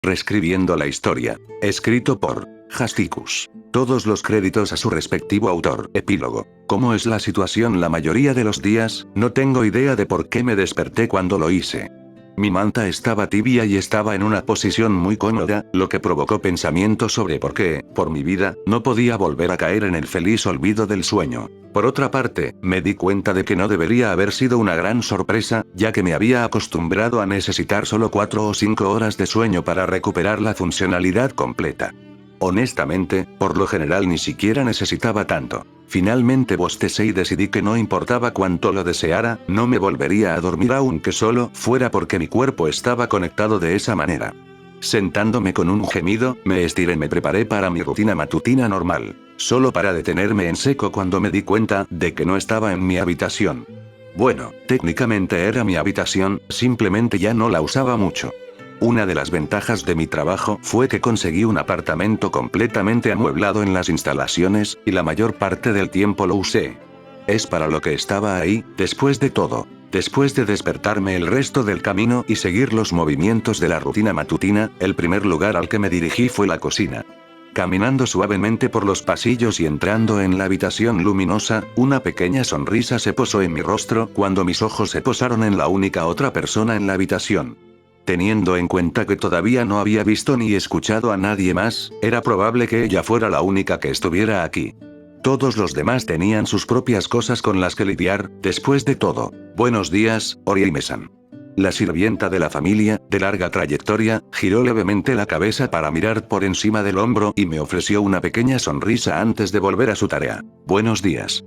Reescribiendo la historia. Escrito por Hasticus. Todos los créditos a su respectivo autor. Epílogo. ¿Cómo es la situación la mayoría de los días? No tengo idea de por qué me desperté cuando lo hice. Mi manta estaba tibia y estaba en una posición muy cómoda, lo que provocó pensamientos sobre por qué, por mi vida, no podía volver a caer en el feliz olvido del sueño. Por otra parte, me di cuenta de que no debería haber sido una gran sorpresa, ya que me había acostumbrado a necesitar solo 4 o 5 horas de sueño para recuperar la funcionalidad completa. Honestamente, por lo general ni siquiera necesitaba tanto. Finalmente bostecé y decidí que no importaba cuánto lo deseara, no me volvería a dormir aunque solo fuera porque mi cuerpo estaba conectado de esa manera. Sentándome con un gemido, me estiré y me preparé para mi rutina matutina normal, solo para detenerme en seco cuando me di cuenta de que no estaba en mi habitación. Bueno, técnicamente era mi habitación, simplemente ya no la usaba mucho. Una de las ventajas de mi trabajo fue que conseguí un apartamento completamente amueblado en las instalaciones, y la mayor parte del tiempo lo usé. Es para lo que estaba ahí, después de todo. Después de despertarme el resto del camino y seguir los movimientos de la rutina matutina, el primer lugar al que me dirigí fue la cocina. Caminando suavemente por los pasillos y entrando en la habitación luminosa, una pequeña sonrisa se posó en mi rostro cuando mis ojos se posaron en la única otra persona en la habitación. Teniendo en cuenta que todavía no había visto ni escuchado a nadie más, era probable que ella fuera la única que estuviera aquí. Todos los demás tenían sus propias cosas con las que lidiar, después de todo. Buenos días, Orihime-san. La sirvienta de la familia, de larga trayectoria, giró levemente la cabeza para mirar por encima del hombro y me ofreció una pequeña sonrisa antes de volver a su tarea. Buenos días.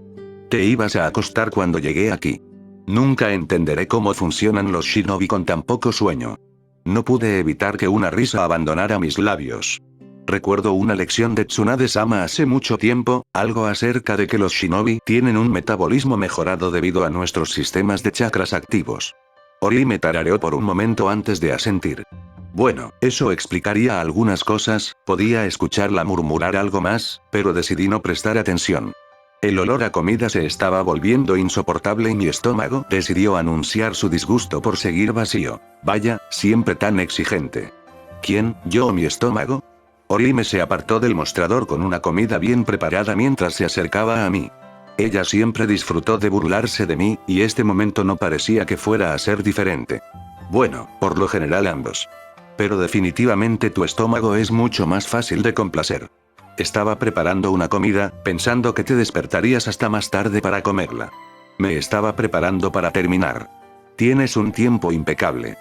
Te ibas a acostar cuando llegué aquí. Nunca entenderé cómo funcionan los shinobi con tan poco sueño. No pude evitar que una risa abandonara mis labios. Recuerdo una lección de Tsunade-sama hace mucho tiempo, algo acerca de que los shinobi tienen un metabolismo mejorado debido a nuestros sistemas de chakras activos. Ori me tarareó por un momento antes de asentir. Bueno, eso explicaría algunas cosas, podía escucharla murmurar algo más, pero decidí no prestar atención. El olor a comida se estaba volviendo insoportable y mi estómago decidió anunciar su disgusto por seguir vacío. Vaya, siempre tan exigente. ¿Quién, yo o mi estómago? Orihime se apartó del mostrador con una comida bien preparada mientras se acercaba a mí. Ella siempre disfrutó de burlarse de mí, y este momento no parecía que fuera a ser diferente. Bueno, por lo general ambos. Pero definitivamente tu estómago es mucho más fácil de complacer. Estaba preparando una comida, pensando que te despertarías hasta más tarde para comerla. Me estaba preparando para terminar. Tienes un tiempo impecable.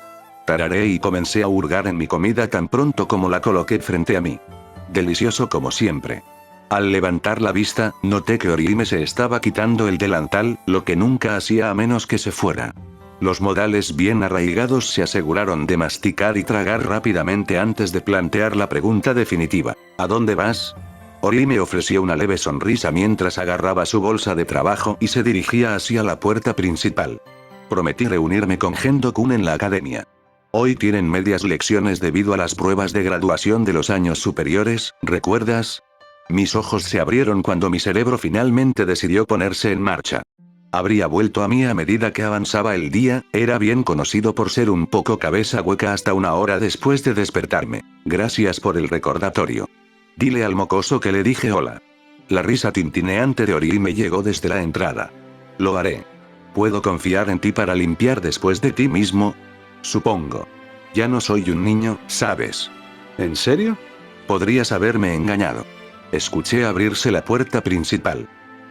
Tarareé y comencé a hurgar en mi comida tan pronto como la coloqué frente a mí. Delicioso como siempre. Al levantar la vista, noté que Orihime se estaba quitando el delantal, lo que nunca hacía a menos que se fuera. Los modales bien arraigados se aseguraron de masticar y tragar rápidamente antes de plantear la pregunta definitiva. ¿A dónde vas? Ori me ofreció una leve sonrisa mientras agarraba su bolsa de trabajo y se dirigía hacia la puerta principal. Prometí reunirme con Gendo-kun en la academia. Hoy tienen medias lecciones debido a las pruebas de graduación de los años superiores, ¿recuerdas? Mis ojos se abrieron cuando mi cerebro finalmente decidió ponerse en marcha. Habría vuelto a mí a medida que avanzaba el día, era bien conocido por ser un poco cabeza hueca hasta una hora después de despertarme. Gracias por el recordatorio. Dile al mocoso que le dije hola. La risa tintineante de Ori me llegó desde la entrada. Lo haré. ¿Puedo confiar en ti para limpiar después de ti mismo? Supongo. Ya no soy un niño, ¿sabes? ¿En serio? Podrías haberme engañado. Escuché abrirse la puerta principal.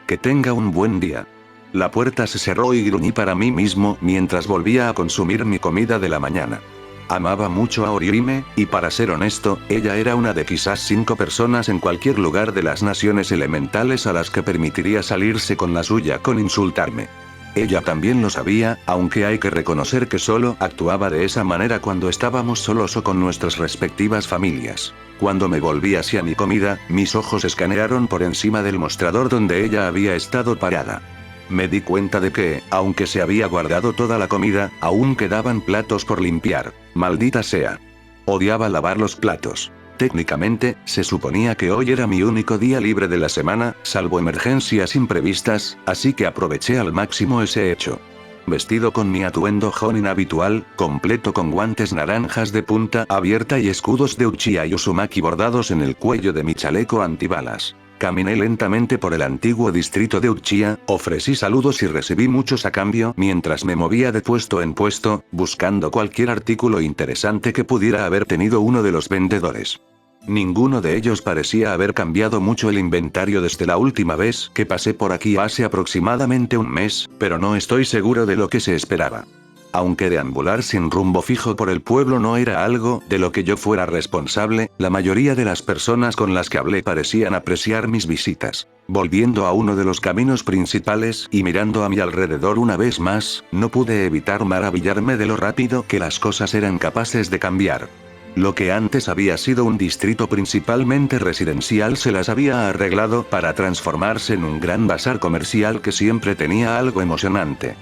Que tenga un buen día. La puerta se cerró y gruñí para mí mismo mientras volvía a consumir mi comida de la mañana. Amaba mucho a Orihime, y para ser honesto, ella era una de quizás 5 personas en cualquier lugar de las naciones elementales a las que permitiría salirse con la suya con insultarme. Ella también lo sabía, aunque hay que reconocer que solo actuaba de esa manera cuando estábamos solos o con nuestras respectivas familias. Cuando me volví hacia mi comida, mis ojos escanearon por encima del mostrador donde ella había estado parada. Me di cuenta de que, aunque se había guardado toda la comida, aún quedaban platos por limpiar. Maldita sea. Odiaba lavar los platos. Técnicamente, se suponía que hoy era mi único día libre de la semana, salvo emergencias imprevistas, así que aproveché al máximo ese hecho. Vestido con mi atuendo Jonin habitual, completo con guantes naranjas de punta abierta y escudos de Uchiha y Uzumaki bordados en el cuello de mi chaleco antibalas. Caminé lentamente por el antiguo distrito de Uchiha, ofrecí saludos y recibí muchos a cambio mientras me movía de puesto en puesto, buscando cualquier artículo interesante que pudiera haber tenido uno de los vendedores. Ninguno de ellos parecía haber cambiado mucho el inventario desde la última vez que pasé por aquí hace aproximadamente un mes, pero no estoy seguro de lo que se esperaba. Aunque deambular sin rumbo fijo por el pueblo no era algo de lo que yo fuera responsable, la mayoría de las personas con las que hablé parecían apreciar mis visitas. Volviendo a uno de los caminos principales y mirando a mi alrededor una vez más, no pude evitar maravillarme de lo rápido que las cosas eran capaces de cambiar. Lo que antes había sido un distrito principalmente residencial se las había arreglado para transformarse en un gran bazar comercial que siempre tenía algo emocionante.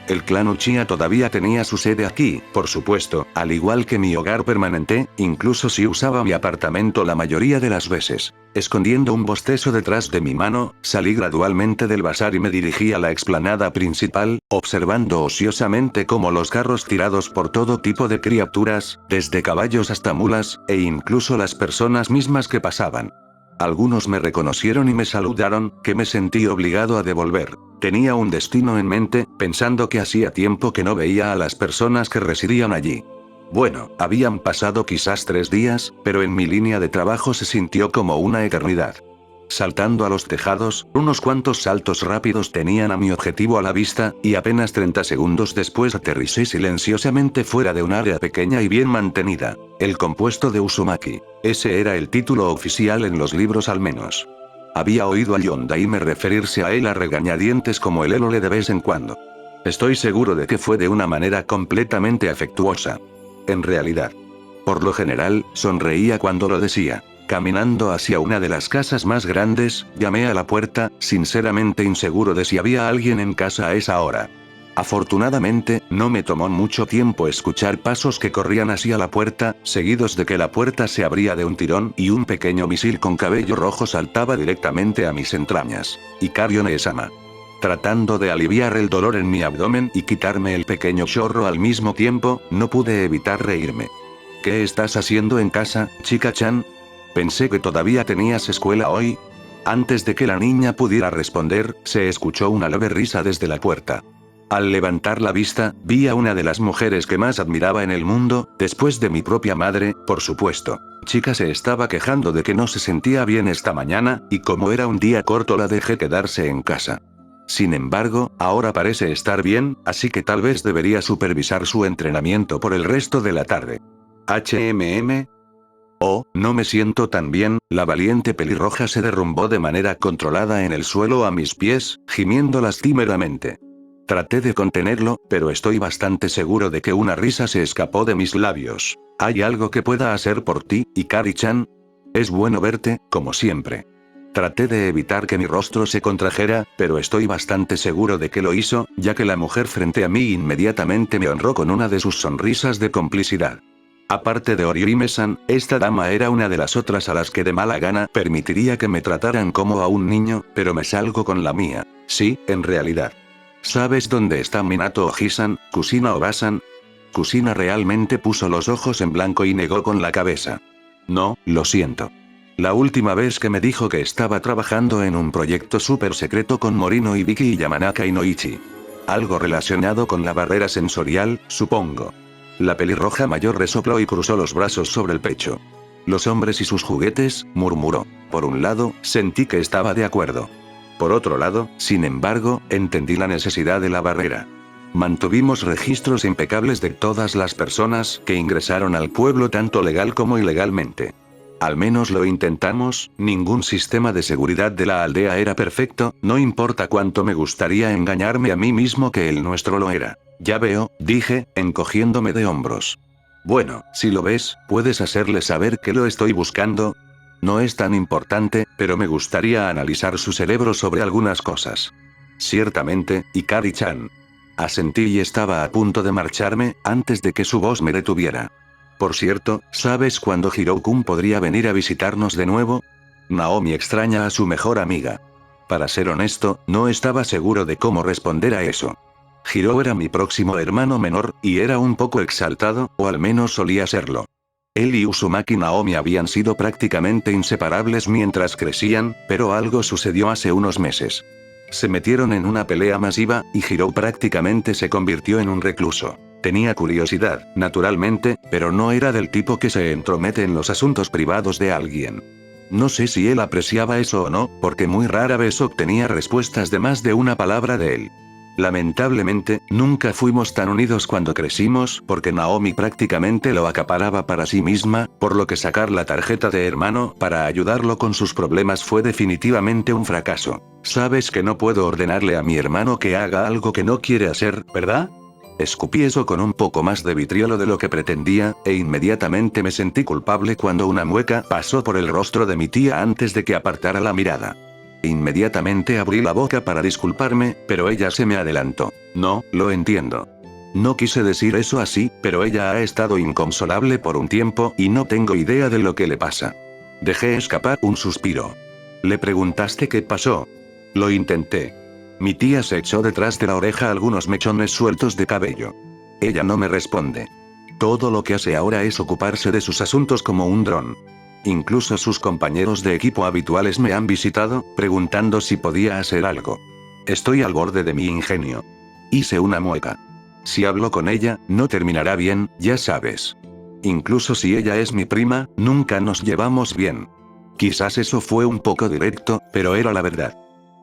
El clan Uchiha todavía tenía su sede aquí, por supuesto, al igual que mi hogar permanente, incluso si usaba mi apartamento la mayoría de las veces. Escondiendo un bostezo detrás de mi mano, salí gradualmente del bazar y me dirigí a la explanada principal, observando ociosamente cómo los carros tirados por todo tipo de criaturas, desde caballos hasta mulas, e incluso las personas mismas que pasaban. Algunos me reconocieron y me saludaron, que me sentí obligado a devolver. Tenía un destino en mente, pensando que hacía tiempo que no veía a las personas que residían allí. Bueno, habían pasado quizás 3 días, pero en mi línea de trabajo se sintió como una eternidad. Saltando a los tejados, unos cuantos saltos rápidos tenían a mi objetivo a la vista, y apenas 30 segundos después aterricé silenciosamente fuera de un área pequeña y bien mantenida. El compuesto de Uzumaki. Ese era el título oficial en los libros al menos. Había oído a Yondaime referirse a él a regañadientes como el Elole de vez en cuando. Estoy seguro de que fue de una manera completamente afectuosa. En realidad. Por lo general, sonreía cuando lo decía. Caminando hacia una de las casas más grandes, llamé a la puerta, sinceramente inseguro de si había alguien en casa a esa hora. Afortunadamente, no me tomó mucho tiempo escuchar pasos que corrían hacia la puerta, seguidos de que la puerta se abría de un tirón y un pequeño misil con cabello rojo saltaba directamente a mis entrañas. Ikario Neesama. Tratando de aliviar el dolor en mi abdomen y quitarme el pequeño chorro al mismo tiempo, no pude evitar reírme. ¿Qué estás haciendo en casa, chica-chan? Pensé que todavía tenías escuela hoy. Antes de que la niña pudiera responder, se escuchó una leve risa desde la puerta. Al levantar la vista, vi a una de las mujeres que más admiraba en el mundo, después de mi propia madre, por supuesto. Chica se estaba quejando de que no se sentía bien esta mañana, y como era un día corto la dejé quedarse en casa. Sin embargo, ahora parece estar bien, así que tal vez debería supervisar su entrenamiento por el resto de la tarde. Oh, no me siento tan bien. La valiente pelirroja se derrumbó de manera controlada en el suelo a mis pies, gimiendo lastimeramente. Traté de contenerlo, pero estoy bastante seguro de que una risa se escapó de mis labios. ¿Hay algo que pueda hacer por ti, Ikari-chan? Es bueno verte, como siempre. Traté de evitar que mi rostro se contrajera, pero estoy bastante seguro de que lo hizo, ya que la mujer frente a mí inmediatamente me honró con una de sus sonrisas de complicidad. Aparte de Orihime-san, esta dama era una de las otras a las que de mala gana permitiría que me trataran como a un niño, pero me salgo con la mía. Sí, en realidad. ¿Sabes dónde está Minato Oji-san, Kusina Oba-san? Kusina realmente puso los ojos en blanco y negó con la cabeza. No, lo siento. La última vez que me dijo que estaba trabajando en un proyecto súper secreto con Morino Hibiki y Yamanaka Inoichi. Algo relacionado con la barrera sensorial, supongo. La pelirroja mayor resopló y cruzó los brazos sobre el pecho. Los hombres y sus juguetes, murmuró. Por un lado, sentí que estaba de acuerdo. Por otro lado, sin embargo, entendí la necesidad de la barrera. Mantuvimos registros impecables de todas las personas que ingresaron al pueblo tanto legal como ilegalmente. Al menos lo intentamos, ningún sistema de seguridad de la aldea era perfecto, no importa cuánto me gustaría engañarme a mí mismo que el nuestro lo era. Ya veo, dije, encogiéndome de hombros. Bueno, si lo ves, puedes hacerle saber que lo estoy buscando. No es tan importante, pero me gustaría analizar su cerebro sobre algunas cosas. Ciertamente, Ikari-chan. Asentí y estaba a punto de marcharme, antes de que su voz me detuviera. Por cierto, ¿sabes cuándo Hiro-kun podría venir a visitarnos de nuevo? Naomi extraña a su mejor amiga. Para ser honesto, no estaba seguro de cómo responder a eso. Hiro era mi próximo hermano menor, y era un poco exaltado, o al menos solía serlo. Él y Uzumaki Naomi habían sido prácticamente inseparables mientras crecían, pero algo sucedió hace unos meses. Se metieron en una pelea masiva, y Hiro prácticamente se convirtió en un recluso. Tenía curiosidad, naturalmente, pero no era del tipo que se entromete en los asuntos privados de alguien. No sé si él apreciaba eso o no, porque muy rara vez obtenía respuestas de más de una palabra de él. Lamentablemente, nunca fuimos tan unidos cuando crecimos, porque Naomi prácticamente lo acaparaba para sí misma, por lo que sacar la tarjeta de hermano para ayudarlo con sus problemas fue definitivamente un fracaso. Sabes que no puedo ordenarle a mi hermano que haga algo que no quiere hacer, ¿verdad? Escupí eso con un poco más de vitriolo de lo que pretendía, e inmediatamente me sentí culpable cuando una mueca pasó por el rostro de mi tía antes de que apartara la mirada. Inmediatamente abrí la boca para disculparme, pero ella se me adelantó. No, lo entiendo. No quise decir eso así, pero ella ha estado inconsolable por un tiempo y no tengo idea de lo que le pasa. Dejé escapar un suspiro. ¿Le preguntaste qué pasó? Lo intenté. Mi tía se echó detrás de la oreja algunos mechones sueltos de cabello. Ella no me responde. Todo lo que hace ahora es ocuparse de sus asuntos como un dron. Incluso sus compañeros de equipo habituales me han visitado, preguntando si podía hacer algo. Estoy al borde de mi ingenio. Hice una mueca. Si hablo con ella, no terminará bien, ya sabes. Incluso si ella es mi prima, nunca nos llevamos bien. Quizás eso fue un poco directo, pero era la verdad.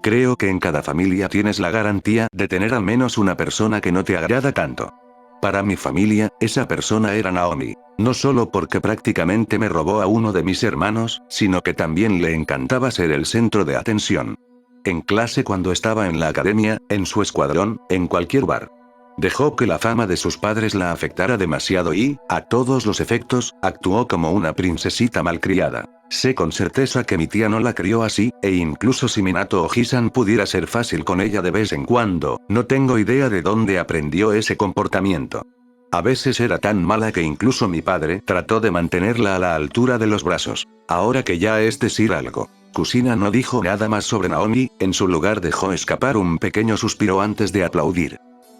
Creo que en cada familia tienes la garantía de tener al menos una persona que no te agrada tanto. Para mi familia, esa persona era Naomi. No solo porque prácticamente me robó a uno de mis hermanos, sino que también le encantaba ser el centro de atención. En clase cuando estaba en la academia, en su escuadrón, en cualquier bar. Dejó que la fama de sus padres la afectara demasiado y, a todos los efectos, actuó como una princesita malcriada. Sé con certeza que mi tía no la crió así, e incluso si Minato Oji-san pudiera ser fácil con ella de vez en cuando, no tengo idea de dónde aprendió ese comportamiento. A veces era tan mala que incluso mi padre trató de mantenerla a la altura de los brazos. Ahora que ya es decir algo. Kusina no dijo nada más sobre Naomi, en su lugar dejó escapar un pequeño suspiro antes de aplaudir.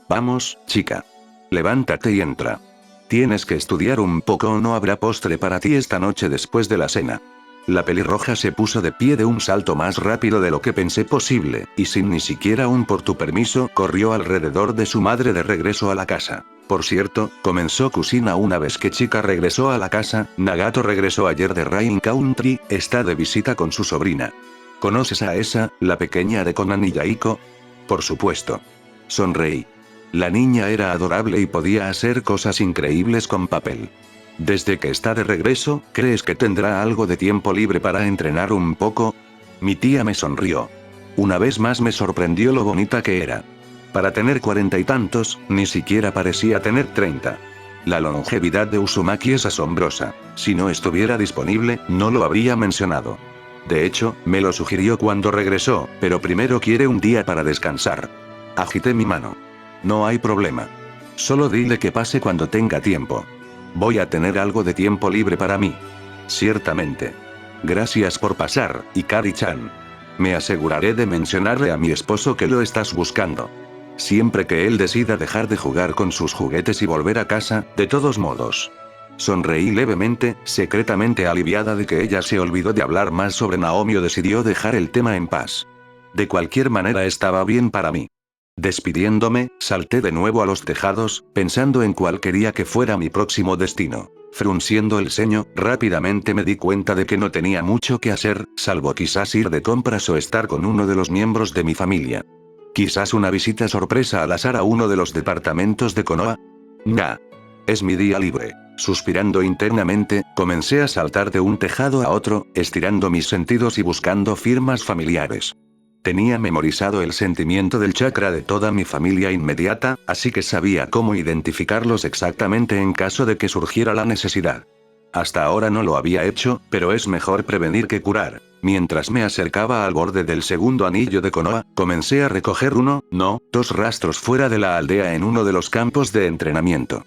Vamos, chica. Levántate y entra. Tienes que estudiar un poco o no habrá postre para ti esta noche después de la cena. La pelirroja se puso de pie de un salto más rápido de lo que pensé posible, y sin ni siquiera un por tu permiso, corrió alrededor de su madre de regreso a la casa. Por cierto, comenzó Kusina una vez que Chica regresó a la casa, Nagato regresó ayer de Rain Country, está de visita con su sobrina. ¿Conoces a esa, la pequeña de Konan y Yaiko? Por supuesto. Sonreí. La niña era adorable y podía hacer cosas increíbles con papel. Desde que está de regreso, ¿crees que tendrá algo de tiempo libre para entrenar un poco? Mi tía me sonrió. Una vez más me sorprendió lo bonita que era. Para tener 40 y tantos, ni siquiera parecía tener 30. La longevidad de Uzumaki es asombrosa. Si no estuviera disponible, no lo habría mencionado. De hecho, me lo sugirió cuando regresó, pero primero quiere un día para descansar. Agité mi mano. No hay problema. Solo dile que pase cuando tenga tiempo. Voy a tener algo de tiempo libre para mí. Ciertamente. Gracias por pasar, Ikari-chan. Me aseguraré de mencionarle a mi esposo que lo estás buscando. Siempre que él decida dejar de jugar con sus juguetes y volver a casa, de todos modos. Sonreí levemente, secretamente aliviada de que ella se olvidó de hablar más sobre Naomi o decidió dejar el tema en paz. De cualquier manera estaba bien para mí. Despidiéndome, salté de nuevo a los tejados, pensando en cuál quería que fuera mi próximo destino. Frunciendo el ceño, rápidamente me di cuenta de que no tenía mucho que hacer, salvo quizás ir de compras o estar con uno de los miembros de mi familia. Quizás una visita sorpresa al azar a uno de los departamentos de Konoha. Ya. Es mi día libre. Suspirando internamente, comencé a saltar de un tejado a otro, estirando mis sentidos y buscando firmas familiares. Tenía memorizado el sentimiento del chakra de toda mi familia inmediata, así que sabía cómo identificarlos exactamente en caso de que surgiera la necesidad. Hasta ahora no lo había hecho, pero es mejor prevenir que curar. Mientras me acercaba al borde del segundo anillo de Konoha, comencé a recoger dos rastros fuera de la aldea en uno de los campos de entrenamiento.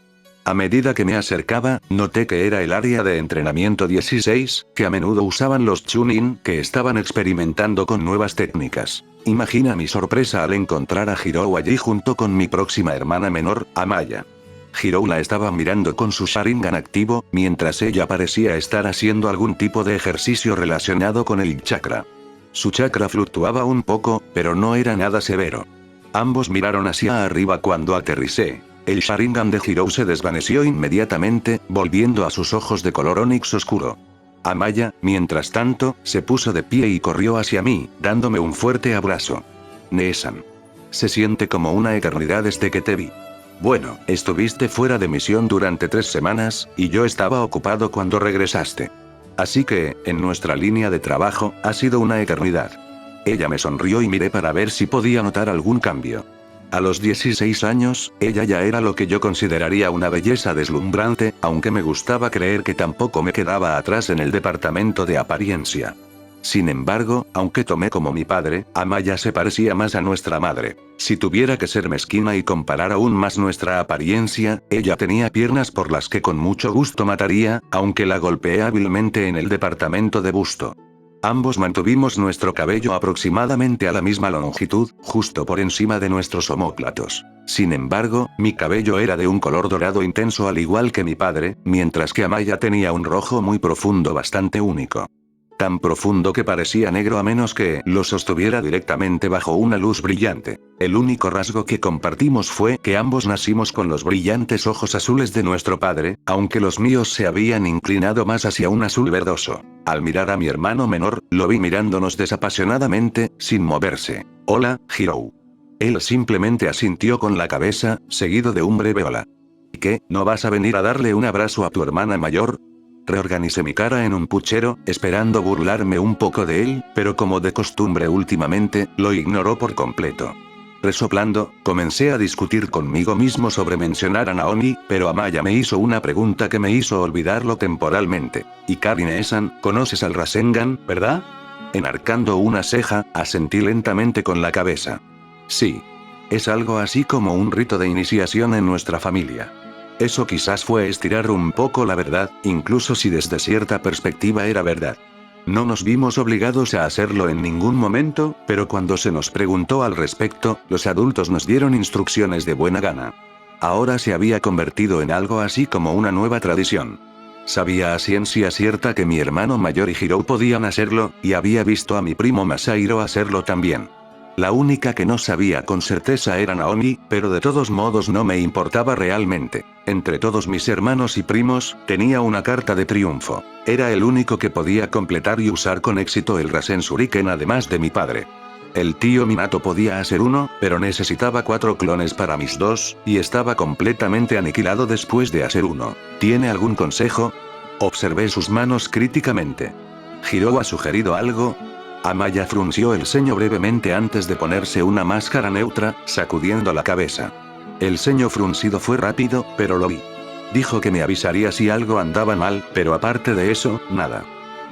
A medida que me acercaba, noté que era el área de entrenamiento 16, que a menudo usaban los Chunin, que estaban experimentando con nuevas técnicas. Imagina mi sorpresa al encontrar a Hirou allí junto con mi próxima hermana menor, Amaya. Hirou la estaba mirando con su Sharingan activo, mientras ella parecía estar haciendo algún tipo de ejercicio relacionado con el chakra. Su chakra fluctuaba un poco, pero no era nada severo. Ambos miraron hacia arriba cuando aterricé. El Sharingan de Hirou se desvaneció inmediatamente, volviendo a sus ojos de color onix oscuro. Amaya, mientras tanto, se puso de pie y corrió hacia mí, dándome un fuerte abrazo. Nee-san. Se siente como una eternidad desde que te vi. Bueno, estuviste fuera de misión durante 3 semanas, y yo estaba ocupado cuando regresaste. Así que, en nuestra línea de trabajo, ha sido una eternidad. Ella me sonrió y miré para ver si podía notar algún cambio. A los 16 años, ella ya era lo que yo consideraría una belleza deslumbrante, aunque me gustaba creer que tampoco me quedaba atrás en el departamento de apariencia. Sin embargo, aunque tomé como mi padre, Amaya se parecía más a nuestra madre. Si tuviera que ser mezquina y comparar aún más nuestra apariencia, ella tenía piernas por las que con mucho gusto mataría, aunque la golpeé hábilmente en el departamento de busto. Ambos mantuvimos nuestro cabello aproximadamente a la misma longitud, justo por encima de nuestros omóplatos. Sin embargo, mi cabello era de un color dorado intenso al igual que mi padre, mientras que Amaya tenía un rojo muy profundo bastante único. Tan profundo que parecía negro a menos que lo sostuviera directamente bajo una luz brillante. El único rasgo que compartimos fue que ambos nacimos con los brillantes ojos azules de nuestro padre, aunque los míos se habían inclinado más hacia un azul verdoso. Al mirar a mi hermano menor, lo vi mirándonos desapasionadamente, sin moverse. Hola, Hirou. Él simplemente asintió con la cabeza, seguido de un breve hola. ¿Qué, no vas a venir a darle un abrazo a tu hermana mayor? Reorganicé mi cara en un puchero, esperando burlarme un poco de él, pero como de costumbre últimamente, lo ignoró por completo. Resoplando, comencé a discutir conmigo mismo sobre mencionar a Naomi, pero Amaya me hizo una pregunta que me hizo olvidarlo temporalmente. Hikari Nee-san, ¿conoces al Rasengan, verdad? Enarcando una ceja, asentí lentamente con la cabeza. Sí. Es algo así como un rito de iniciación en nuestra familia. Eso quizás fue estirar un poco la verdad, incluso si desde cierta perspectiva era verdad. No nos vimos obligados a hacerlo en ningún momento, pero cuando se nos preguntó al respecto, los adultos nos dieron instrucciones de buena gana. Ahora se había convertido en algo así como una nueva tradición. Sabía a ciencia cierta que mi hermano mayor y Hirou podían hacerlo, y había visto a mi primo Masahiro hacerlo también. La única que no sabía con certeza era Naomi, pero de todos modos no me importaba realmente. Entre todos mis hermanos y primos, tenía una carta de triunfo. Era el único que podía completar y usar con éxito el Rasen Shuriken además de mi padre. El tío Minato podía hacer uno, pero necesitaba 4 clones para mis 2, y estaba completamente aniquilado después de hacer uno. ¿Tiene algún consejo? Observé sus manos críticamente. ¿Hirou ha sugerido algo? Amaya frunció el ceño brevemente antes de ponerse una máscara neutra, sacudiendo la cabeza. El ceño fruncido fue rápido, pero lo vi. Dijo que me avisaría si algo andaba mal, pero aparte de eso, nada.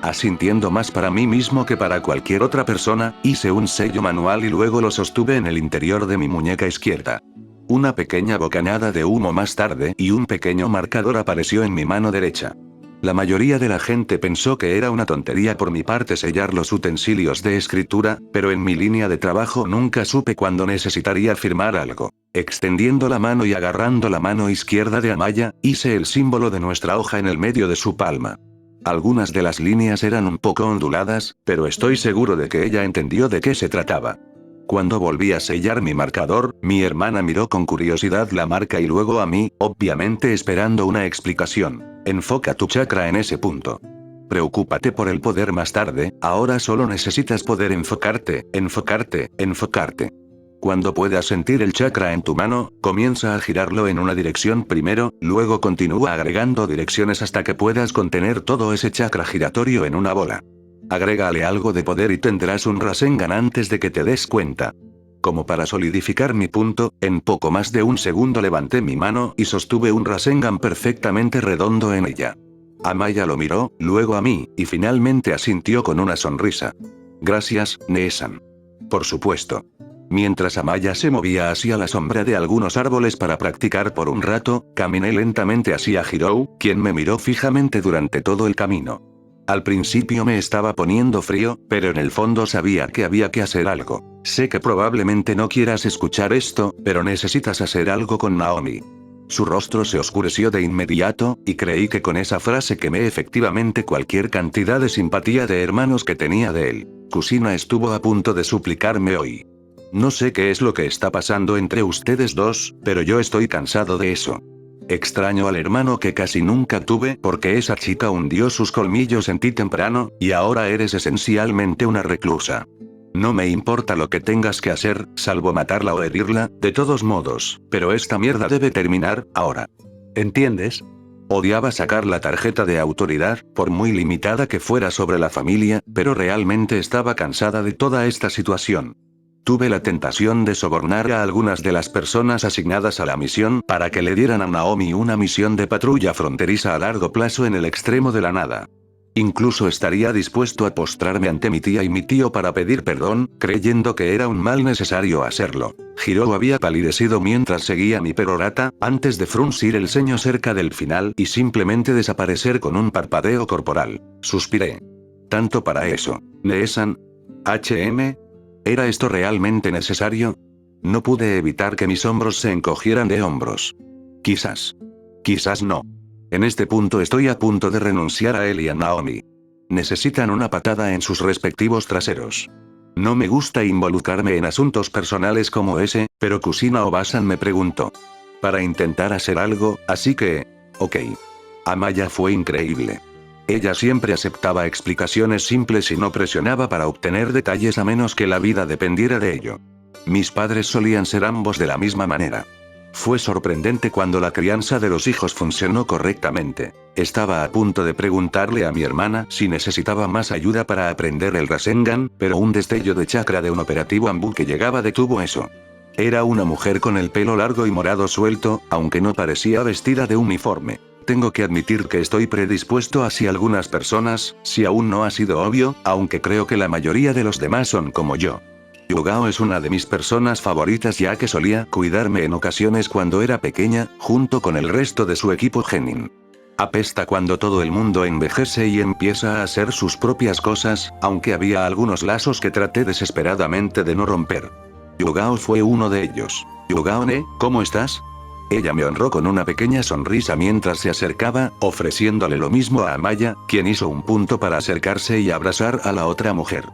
Asintiendo más para mí mismo que para cualquier otra persona, hice un sello manual y luego lo sostuve en el interior de mi muñeca izquierda. Una pequeña bocanada de humo más tarde y un pequeño marcador apareció en mi mano derecha. La mayoría de la gente pensó que era una tontería por mi parte sellar los utensilios de escritura, pero en mi línea de trabajo nunca supe cuándo necesitaría firmar algo. Extendiendo la mano y agarrando la mano izquierda de Amaya, hice el símbolo de nuestra hoja en el medio de su palma. Algunas de las líneas eran un poco onduladas, pero estoy seguro de que ella entendió de qué se trataba. Cuando volví a sellar mi marcador, mi hermana miró con curiosidad la marca y luego a mí, obviamente esperando una explicación. Enfoca tu chakra en ese punto. Preocúpate por el poder más tarde, ahora solo necesitas poder enfocarte, enfocarte, enfocarte. Cuando puedas sentir el chakra en tu mano, comienza a girarlo en una dirección primero, luego continúa agregando direcciones hasta que puedas contener todo ese chakra giratorio en una bola. Agrégale algo de poder y tendrás un Rasengan antes de que te des cuenta. Como para solidificar mi punto, en poco más de un segundo levanté mi mano y sostuve un Rasengan perfectamente redondo en ella. Amaya lo miró, luego a mí, y finalmente asintió con una sonrisa. Gracias, Nee-san. Por supuesto. Mientras Amaya se movía hacia la sombra de algunos árboles para practicar por un rato, caminé lentamente hacia Hirou, quien me miró fijamente durante todo el camino. Al principio me estaba poniendo frío, pero en el fondo sabía que había que hacer algo. Sé que probablemente no quieras escuchar esto, pero necesitas hacer algo con Naomi. Su rostro se oscureció de inmediato, y creí que con esa frase quemé efectivamente cualquier cantidad de simpatía de hermanos que tenía de él. Kusina estuvo a punto de suplicarme hoy. No sé qué es lo que está pasando entre ustedes dos, pero yo estoy cansado de eso. Extraño al hermano que casi nunca tuve porque esa chica hundió sus colmillos en ti temprano, y ahora eres esencialmente una reclusa. No me importa lo que tengas que hacer, salvo matarla o herirla, de todos modos, pero esta mierda debe terminar, ahora. ¿Entiendes? Odiaba sacar la tarjeta de autoridad, por muy limitada que fuera sobre la familia, pero realmente estaba cansada de toda esta situación. Tuve la tentación de sobornar a algunas de las personas asignadas a la misión para que le dieran a Naomi una misión de patrulla fronteriza a largo plazo en el extremo de la nada. Incluso estaría dispuesto a postrarme ante mi tía y mi tío para pedir perdón, creyendo que era un mal necesario hacerlo. Hirou había palidecido mientras seguía mi perorata, antes de fruncir el ceño cerca del final y simplemente desaparecer con un parpadeo corporal. Suspiré. Tanto para eso. ¿Neesan? ¿HM? ¿Era esto realmente necesario? No pude evitar que mis hombros se encogieran de hombros. Quizás. Quizás no. En este punto estoy a punto de renunciar a él y a Naomi. Necesitan una patada en sus respectivos traseros. No me gusta involucrarme en asuntos personales como ese, pero Kusina Obasan me preguntó. Para intentar hacer algo, así que... ok. Amaya fue increíble. Ella siempre aceptaba explicaciones simples y no presionaba para obtener detalles a menos que la vida dependiera de ello. Mis padres solían ser ambos de la misma manera. Fue sorprendente cuando la crianza de los hijos funcionó correctamente. Estaba a punto de preguntarle a mi hermana si necesitaba más ayuda para aprender el Rasengan, pero un destello de chakra de un operativo Anbu que llegaba detuvo eso. Era una mujer con el pelo largo y morado suelto, aunque no parecía vestida de uniforme. Tengo que admitir que estoy predispuesto hacia algunas personas, si aún no ha sido obvio, aunque creo que la mayoría de los demás son como yo. Yugao es una de mis personas favoritas ya que solía cuidarme en ocasiones cuando era pequeña, junto con el resto de su equipo genin. Apesta cuando todo el mundo envejece y empieza a hacer sus propias cosas, aunque había algunos lazos que traté desesperadamente de no romper. Yugao fue uno de ellos. Yugao-ne, ¿cómo estás? Ella me honró con una pequeña sonrisa mientras se acercaba, ofreciéndole lo mismo a Amaya, quien hizo un punto para acercarse y abrazar a la otra mujer.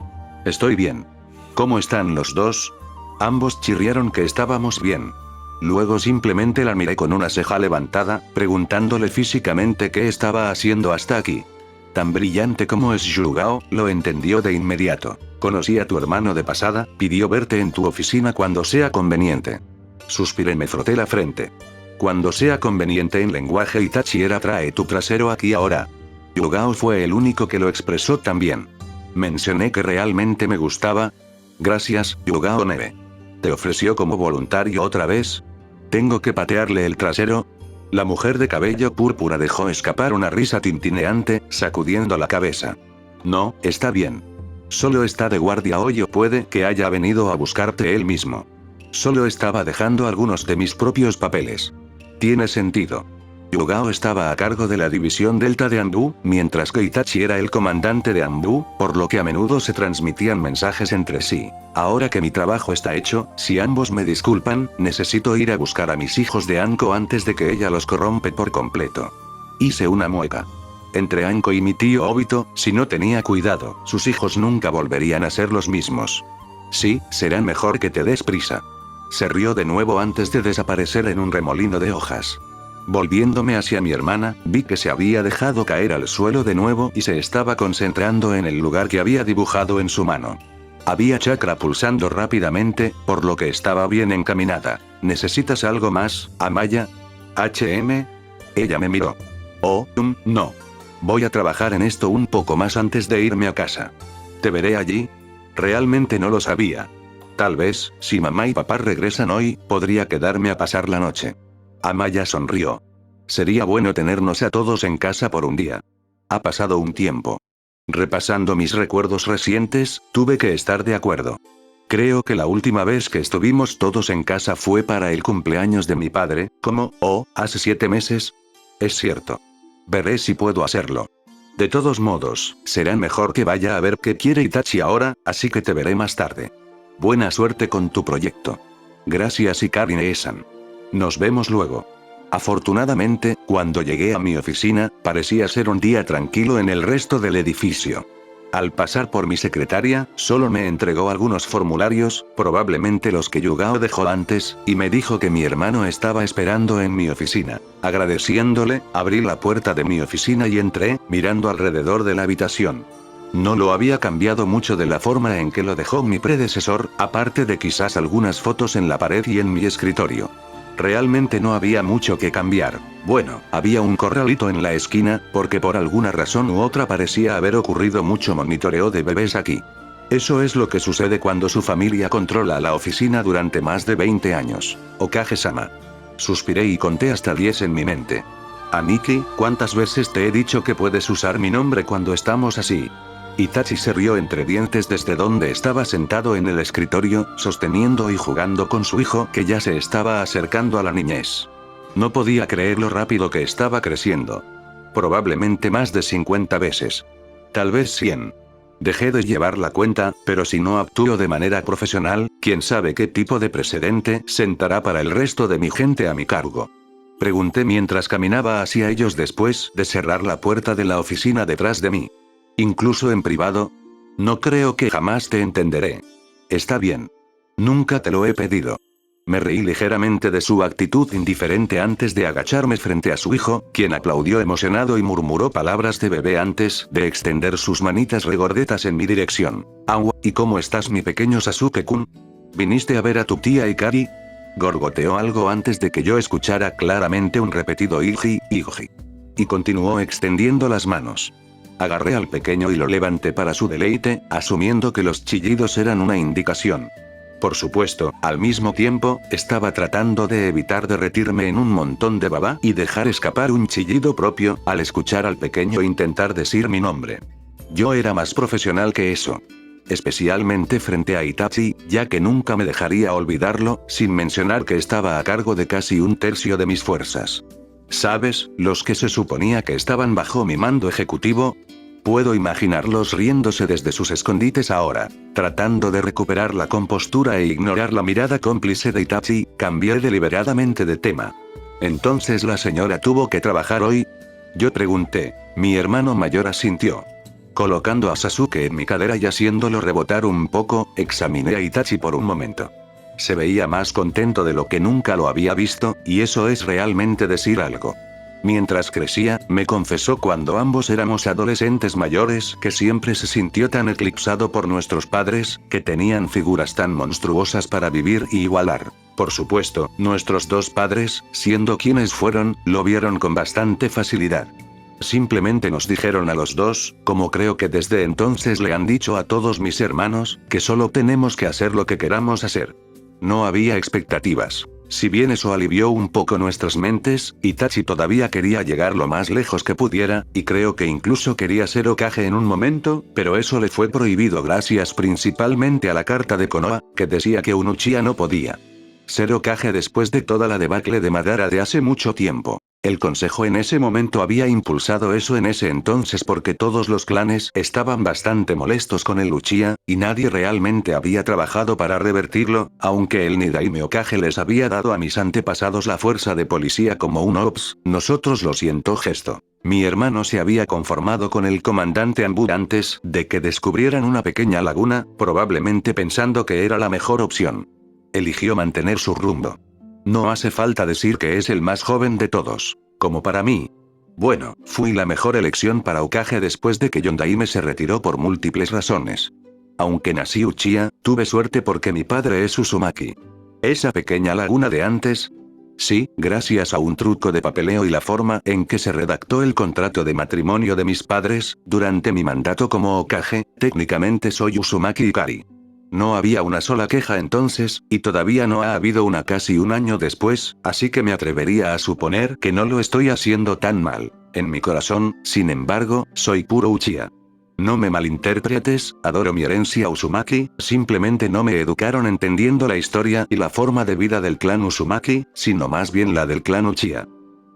Estoy bien. ¿Cómo están los dos? Ambos chirriaron que estábamos bien. Luego simplemente la miré con una ceja levantada, preguntándole físicamente qué estaba haciendo hasta aquí. Tan brillante como es Yugao, lo entendió de inmediato. Conocí a tu hermano de pasada, pidió verte en tu oficina cuando sea conveniente. Suspiré y me froté la frente. Cuando sea conveniente en lenguaje Itachi era trae tu trasero aquí ahora. Yugao fue el único que lo expresó también. Mencioné que realmente me gustaba. Gracias, Yugao Nebe. ¿Te ofreció como voluntario otra vez? ¿Tengo que patearle el trasero? La mujer de cabello púrpura dejó escapar una risa tintineante, sacudiendo la cabeza. No, está bien. Solo está de guardia hoy o puede que haya venido a buscarte él mismo. Solo estaba dejando algunos de mis propios papeles. Tiene sentido. Yugao estaba a cargo de la división Delta de Anbu, mientras que Itachi era el comandante de Anbu, por lo que a menudo se transmitían mensajes entre sí. Ahora que mi trabajo está hecho, si ambos me disculpan, necesito ir a buscar a mis hijos de Anko antes de que ella los corrompe por completo. Hice una mueca. Entre Anko y mi tío Obito, si no tenía cuidado, sus hijos nunca volverían a ser los mismos. Sí, será mejor que te des prisa. Se rió de nuevo antes de desaparecer en un remolino de hojas. Volviéndome hacia mi hermana, vi que se había dejado caer al suelo de nuevo y se estaba concentrando en el lugar que había dibujado en su mano. Había chakra pulsando rápidamente, por lo que estaba bien encaminada. ¿Necesitas algo más, Amaya? ¿HM? Ella me miró. Oh, no. Voy a trabajar en esto un poco más antes de irme a casa. ¿Te veré allí? Realmente no lo sabía. Tal vez, si mamá y papá regresan hoy, podría quedarme a pasar la noche. Amaya sonrió. Sería bueno tenernos a todos en casa por un día. Ha pasado un tiempo. Repasando mis recuerdos recientes, tuve que estar de acuerdo. Creo que la última vez que estuvimos todos en casa fue para el cumpleaños de mi padre, ¿cómo? Oh, hace 7 meses. Es cierto. Veré si puedo hacerlo. De todos modos, será mejor que vaya a ver qué quiere Itachi ahora, así que te veré más tarde. Buena suerte con tu proyecto. Gracias Hikari-san. Nos vemos luego. Afortunadamente, cuando llegué a mi oficina, parecía ser un día tranquilo en el resto del edificio. Al pasar por mi secretaria, solo me entregó algunos formularios, probablemente los que Yugao dejó antes, y me dijo que mi hermano estaba esperando en mi oficina. Agradeciéndole, abrí la puerta de mi oficina y entré, mirando alrededor de la habitación. No lo había cambiado mucho de la forma en que lo dejó mi predecesor, aparte de quizás algunas fotos en la pared y en mi escritorio. Realmente no había mucho que cambiar. Bueno, había un corralito en la esquina, porque por alguna razón u otra parecía haber ocurrido mucho monitoreo de bebés aquí. Eso es lo que sucede cuando su familia controla la oficina durante más de 20 años. Okage-sama. Suspiré y conté hasta 10 en mi mente. Aniki, ¿cuántas veces te he dicho que puedes usar mi nombre cuando estamos así? Itachi se rió entre dientes desde donde estaba sentado en el escritorio, sosteniendo y jugando con su hijo que ya se estaba acercando a la niñez. No podía creer lo rápido que estaba creciendo. Probablemente más de 50 veces. Tal vez 100. Dejé de llevar la cuenta, pero si no actúo de manera profesional, quién sabe qué tipo de precedente sentará para el resto de mi gente a mi cargo. Pregunté mientras caminaba hacia ellos después de cerrar la puerta de la oficina detrás de mí. ¿Incluso en privado? No creo que jamás te entenderé. Está bien. Nunca te lo he pedido. Me reí ligeramente de su actitud indiferente antes de agacharme frente a su hijo, quien aplaudió emocionado y murmuró palabras de bebé antes de extender sus manitas regordetas en mi dirección. Agua, ¿y cómo estás mi pequeño Sasuke-kun? ¿Viniste a ver a tu tía Hikari? Gorgoteó algo antes de que yo escuchara claramente un repetido iji, iji. Y continuó extendiendo las manos. Agarré al pequeño y lo levanté para su deleite, asumiendo que los chillidos eran una indicación. Por supuesto, al mismo tiempo, estaba tratando de evitar derretirme en un montón de baba y dejar escapar un chillido propio, al escuchar al pequeño intentar decir mi nombre. Yo era más profesional que eso. Especialmente frente a Itachi, ya que nunca me dejaría olvidarlo, sin mencionar que estaba a cargo de casi un tercio de mis fuerzas. ¿Sabes, los que se suponía que estaban bajo mi mando ejecutivo? Puedo imaginarlos riéndose desde sus escondites ahora. Tratando de recuperar la compostura e ignorar la mirada cómplice de Itachi, cambié deliberadamente de tema. ¿Entonces la señora tuvo que trabajar hoy? Yo pregunté. Mi hermano mayor asintió. Colocando a Sasuke en mi cadera y haciéndolo rebotar un poco, examiné a Itachi por un momento. Se veía más contento de lo que nunca lo había visto, y eso es realmente decir algo. Mientras crecía, me confesó cuando ambos éramos adolescentes mayores que siempre se sintió tan eclipsado por nuestros padres, que tenían figuras tan monstruosas para vivir y igualar. Por supuesto, nuestros dos padres, siendo quienes fueron, lo vieron con bastante facilidad. Simplemente nos dijeron a los dos, como creo que desde entonces le han dicho a todos mis hermanos, que solo tenemos que hacer lo que queramos hacer. No había expectativas. Si bien eso alivió un poco nuestras mentes, Itachi todavía quería llegar lo más lejos que pudiera, y creo que incluso quería ser Hokage en un momento, pero eso le fue prohibido gracias principalmente a la carta de Konoha, que decía que un Uchiha no podía ser Hokage después de toda la debacle de Madara de hace mucho tiempo. El consejo en ese momento había impulsado eso en ese entonces porque todos los clanes estaban bastante molestos con el Uchiha, y nadie realmente había trabajado para revertirlo, aunque el Nidaime Hokage les había dado a mis antepasados la fuerza de policía como un OPS, nosotros lo siento gesto. Mi hermano se había conformado con el comandante Anbu antes de que descubrieran una pequeña laguna, probablemente pensando que era la mejor opción. Eligió mantener su rumbo. No hace falta decir que es el más joven de todos. Como para mí. Bueno, fui la mejor elección para Hokage después de que Yondaime se retiró por múltiples razones. Aunque nací Uchiha, tuve suerte porque mi padre es Uzumaki. ¿Esa pequeña laguna de antes? Sí, gracias a un truco de papeleo y la forma en que se redactó el contrato de matrimonio de mis padres, durante mi mandato como Hokage, técnicamente soy Uzumaki Hikari. No había una sola queja entonces, y todavía no ha habido una casi un año después, así que me atrevería a suponer que no lo estoy haciendo tan mal. En mi corazón, sin embargo, soy puro Uchiha. No me malinterpretes, adoro mi herencia Uzumaki, simplemente no me educaron entendiendo la historia y la forma de vida del clan Uzumaki, sino más bien la del clan Uchiha.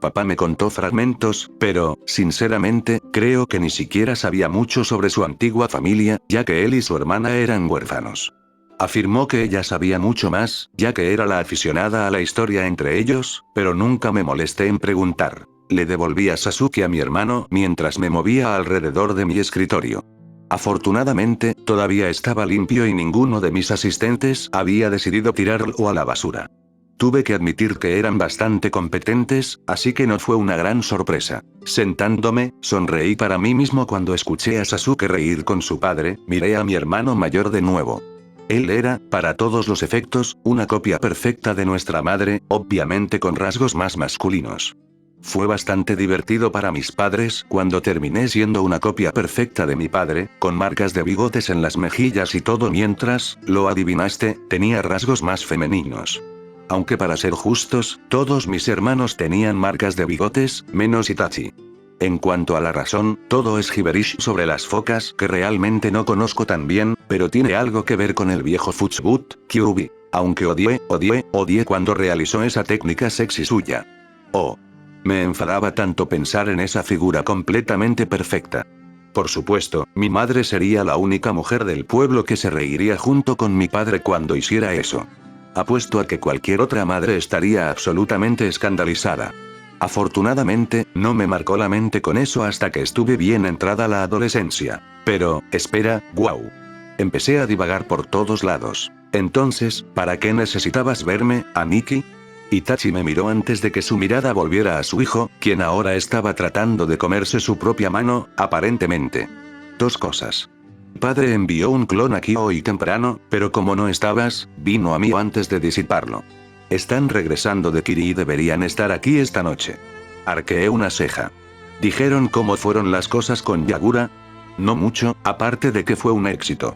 Papá me contó fragmentos, pero, sinceramente, creo que ni siquiera sabía mucho sobre su antigua familia, ya que él y su hermana eran huérfanos. Afirmó que ella sabía mucho más, ya que era la aficionada a la historia entre ellos, pero nunca me molesté en preguntar. Le devolví a Sasuke a mi hermano mientras me movía alrededor de mi escritorio. Afortunadamente, todavía estaba limpio y ninguno de mis asistentes había decidido tirarlo a la basura. Tuve que admitir que eran bastante competentes, así que no fue una gran sorpresa. Sentándome, sonreí para mí mismo cuando escuché a Sasuke reír con su padre, miré a mi hermano mayor de nuevo. Él era, para todos los efectos, una copia perfecta de nuestra madre, obviamente con rasgos más masculinos. Fue bastante divertido para mis padres cuando terminé siendo una copia perfecta de mi padre, con marcas de bigotes en las mejillas y todo mientras, lo adivinaste, tenía rasgos más femeninos. Aunque para ser justos, todos mis hermanos tenían marcas de bigotes, menos Itachi. En cuanto a la razón, todo es gibberish sobre las focas que realmente no conozco tan bien, pero tiene algo que ver con el viejo Futsboot, Kyuubi. Aunque odié cuando realizó esa técnica sexy suya. Oh. Me enfadaba tanto pensar en esa figura completamente perfecta. Por supuesto, mi madre sería la única mujer del pueblo que se reiría junto con mi padre cuando hiciera eso. Apuesto a que cualquier otra madre estaría absolutamente escandalizada. Afortunadamente, no me marcó la mente con eso hasta que estuve bien entrada la adolescencia. Pero, espera, wow. Empecé a divagar por todos lados. Entonces, ¿para qué necesitabas verme, Aniki? Itachi me miró antes de que su mirada volviera a su hijo, quien ahora estaba tratando de comerse su propia mano, aparentemente. Dos cosas. Mi padre envió un clon aquí hoy temprano, pero como no estabas, vino a mí antes de disiparlo. Están regresando de Kiri y deberían estar aquí esta noche. Arqueé una ceja. ¿Dijeron cómo fueron las cosas con Yagura? No mucho, aparte de que fue un éxito.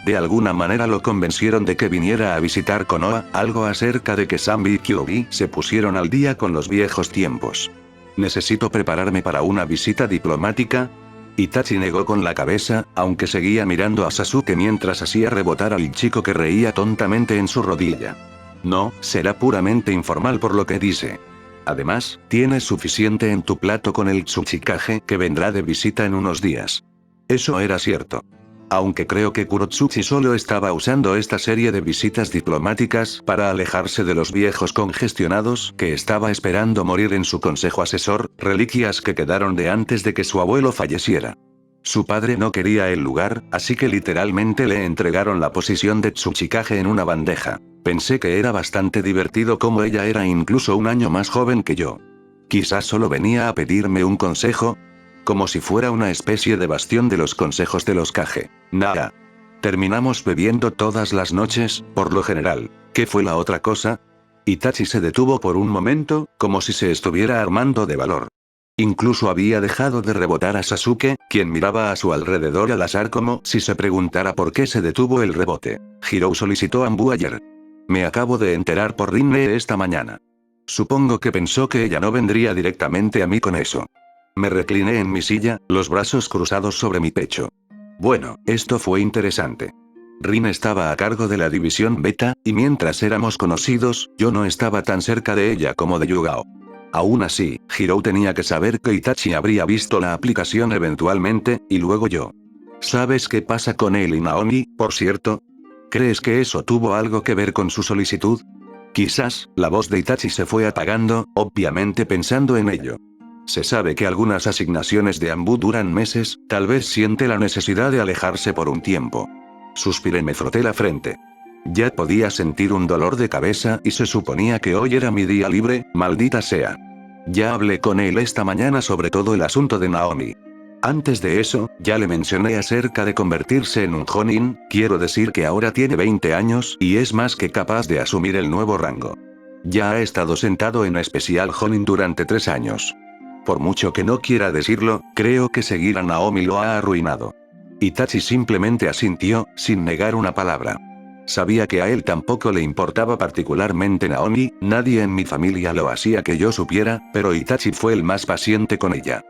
De alguna manera lo convencieron de que viniera a visitar Konoha, algo acerca de que Sanbi y Kyuubi se pusieron al día con los viejos tiempos. ¿Necesito prepararme para una visita diplomática? Itachi negó con la cabeza, aunque seguía mirando a Sasuke mientras hacía rebotar al chico que reía tontamente en su rodilla. No, será puramente informal por lo que dice. Además, tienes suficiente en tu plato con el Tsuchikage que vendrá de visita en unos días. Eso era cierto. Aunque creo que Kurotsuchi solo estaba usando esta serie de visitas diplomáticas para alejarse de los viejos congestionados que estaba esperando morir en su consejo asesor, reliquias que quedaron de antes de que su abuelo falleciera. Su padre no quería el lugar, así que literalmente le entregaron la posición de Tsuchikage en una bandeja. Pensé que era bastante divertido como ella era incluso un año más joven que yo. Quizás solo venía a pedirme un consejo. Como si fuera una especie de bastión de los consejos de los Kage. Nada. Terminamos bebiendo todas las noches, por lo general. ¿Qué fue la otra cosa? Itachi se detuvo por un momento, como si se estuviera armando de valor. Incluso había dejado de rebotar a Sasuke, quien miraba a su alrededor al azar como si se preguntara por qué se detuvo el rebote. Hirou solicitó Ambu ayer. Me acabo de enterar por Rinne esta mañana. Supongo que pensó que ella no vendría directamente a mí con eso. Me recliné en mi silla, los brazos cruzados sobre mi pecho. Bueno, esto fue interesante. Rin estaba a cargo de la división Beta, y mientras éramos conocidos, yo no estaba tan cerca de ella como de Yugao. Aún así, Hirou tenía que saber que Itachi habría visto la aplicación eventualmente, y luego yo. ¿Sabes qué pasa con él y Naomi, por cierto? ¿Crees que eso tuvo algo que ver con su solicitud? Quizás, la voz de Itachi se fue apagando, obviamente pensando en ello. Se sabe que algunas asignaciones de Ambu duran meses, tal vez siente la necesidad de alejarse por un tiempo. Suspiré y me froté la frente. Ya podía sentir un dolor de cabeza y se suponía que hoy era mi día libre, maldita sea. Ya hablé con él esta mañana sobre todo el asunto de Naomi. Antes de eso, ya le mencioné acerca de convertirse en un Jonin, quiero decir que ahora tiene 20 años y es más que capaz de asumir el nuevo rango. Ya ha estado sentado en especial Jonin durante 3 años. Por mucho que no quiera decirlo, creo que seguir a Naomi lo ha arruinado. Itachi simplemente asintió, sin negar una palabra. Sabía que a él tampoco le importaba particularmente Naomi, nadie en mi familia lo hacía que yo supiera, pero Itachi fue el más paciente con ella.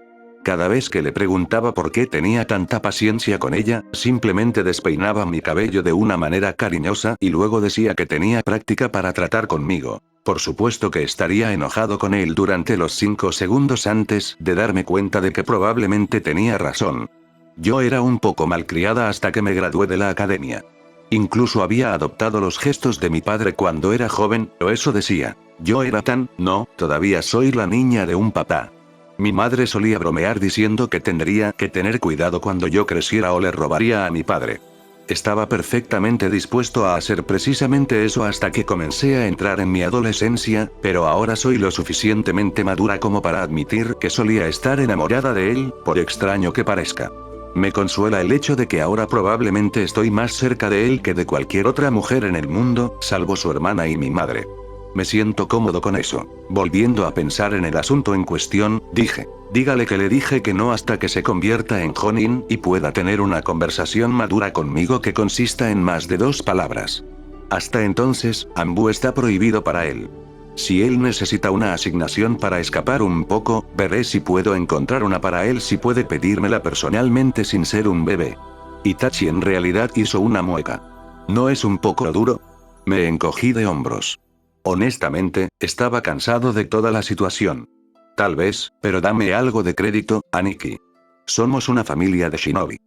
Cada vez que le preguntaba por qué tenía tanta paciencia con ella, simplemente despeinaba mi cabello de una manera cariñosa y luego decía que tenía práctica para tratar conmigo. Por supuesto que estaría enojado con él durante los 5 segundos antes de darme cuenta de que probablemente tenía razón. Yo era un poco malcriada hasta que me gradué de la academia. Incluso había adoptado los gestos de mi padre cuando era joven, o eso decía. Yo era no, todavía soy la niña de un papá. Mi madre solía bromear diciendo que tendría que tener cuidado cuando yo creciera o le robaría a mi padre. Estaba perfectamente dispuesto a hacer precisamente eso hasta que comencé a entrar en mi adolescencia, pero ahora soy lo suficientemente madura como para admitir que solía estar enamorada de él, por extraño que parezca. Me consuela el hecho de que ahora probablemente estoy más cerca de él que de cualquier otra mujer en el mundo, salvo su hermana y mi madre. Me siento cómodo con eso. Volviendo a pensar en el asunto en cuestión, dije, dígale que le dije que no hasta que se convierta en Jonin y pueda tener una conversación madura conmigo que consista en más de 2 palabras. Hasta entonces, Ambu está prohibido para él. Si él necesita una asignación para escapar un poco, veré si puedo encontrar una para él si puede pedírmela personalmente sin ser un bebé. Itachi en realidad hizo una mueca. ¿No es un poco duro? Me encogí de hombros. Honestamente, estaba cansado de toda la situación. Tal vez, pero dame algo de crédito, Aniki. Somos una familia de shinobi.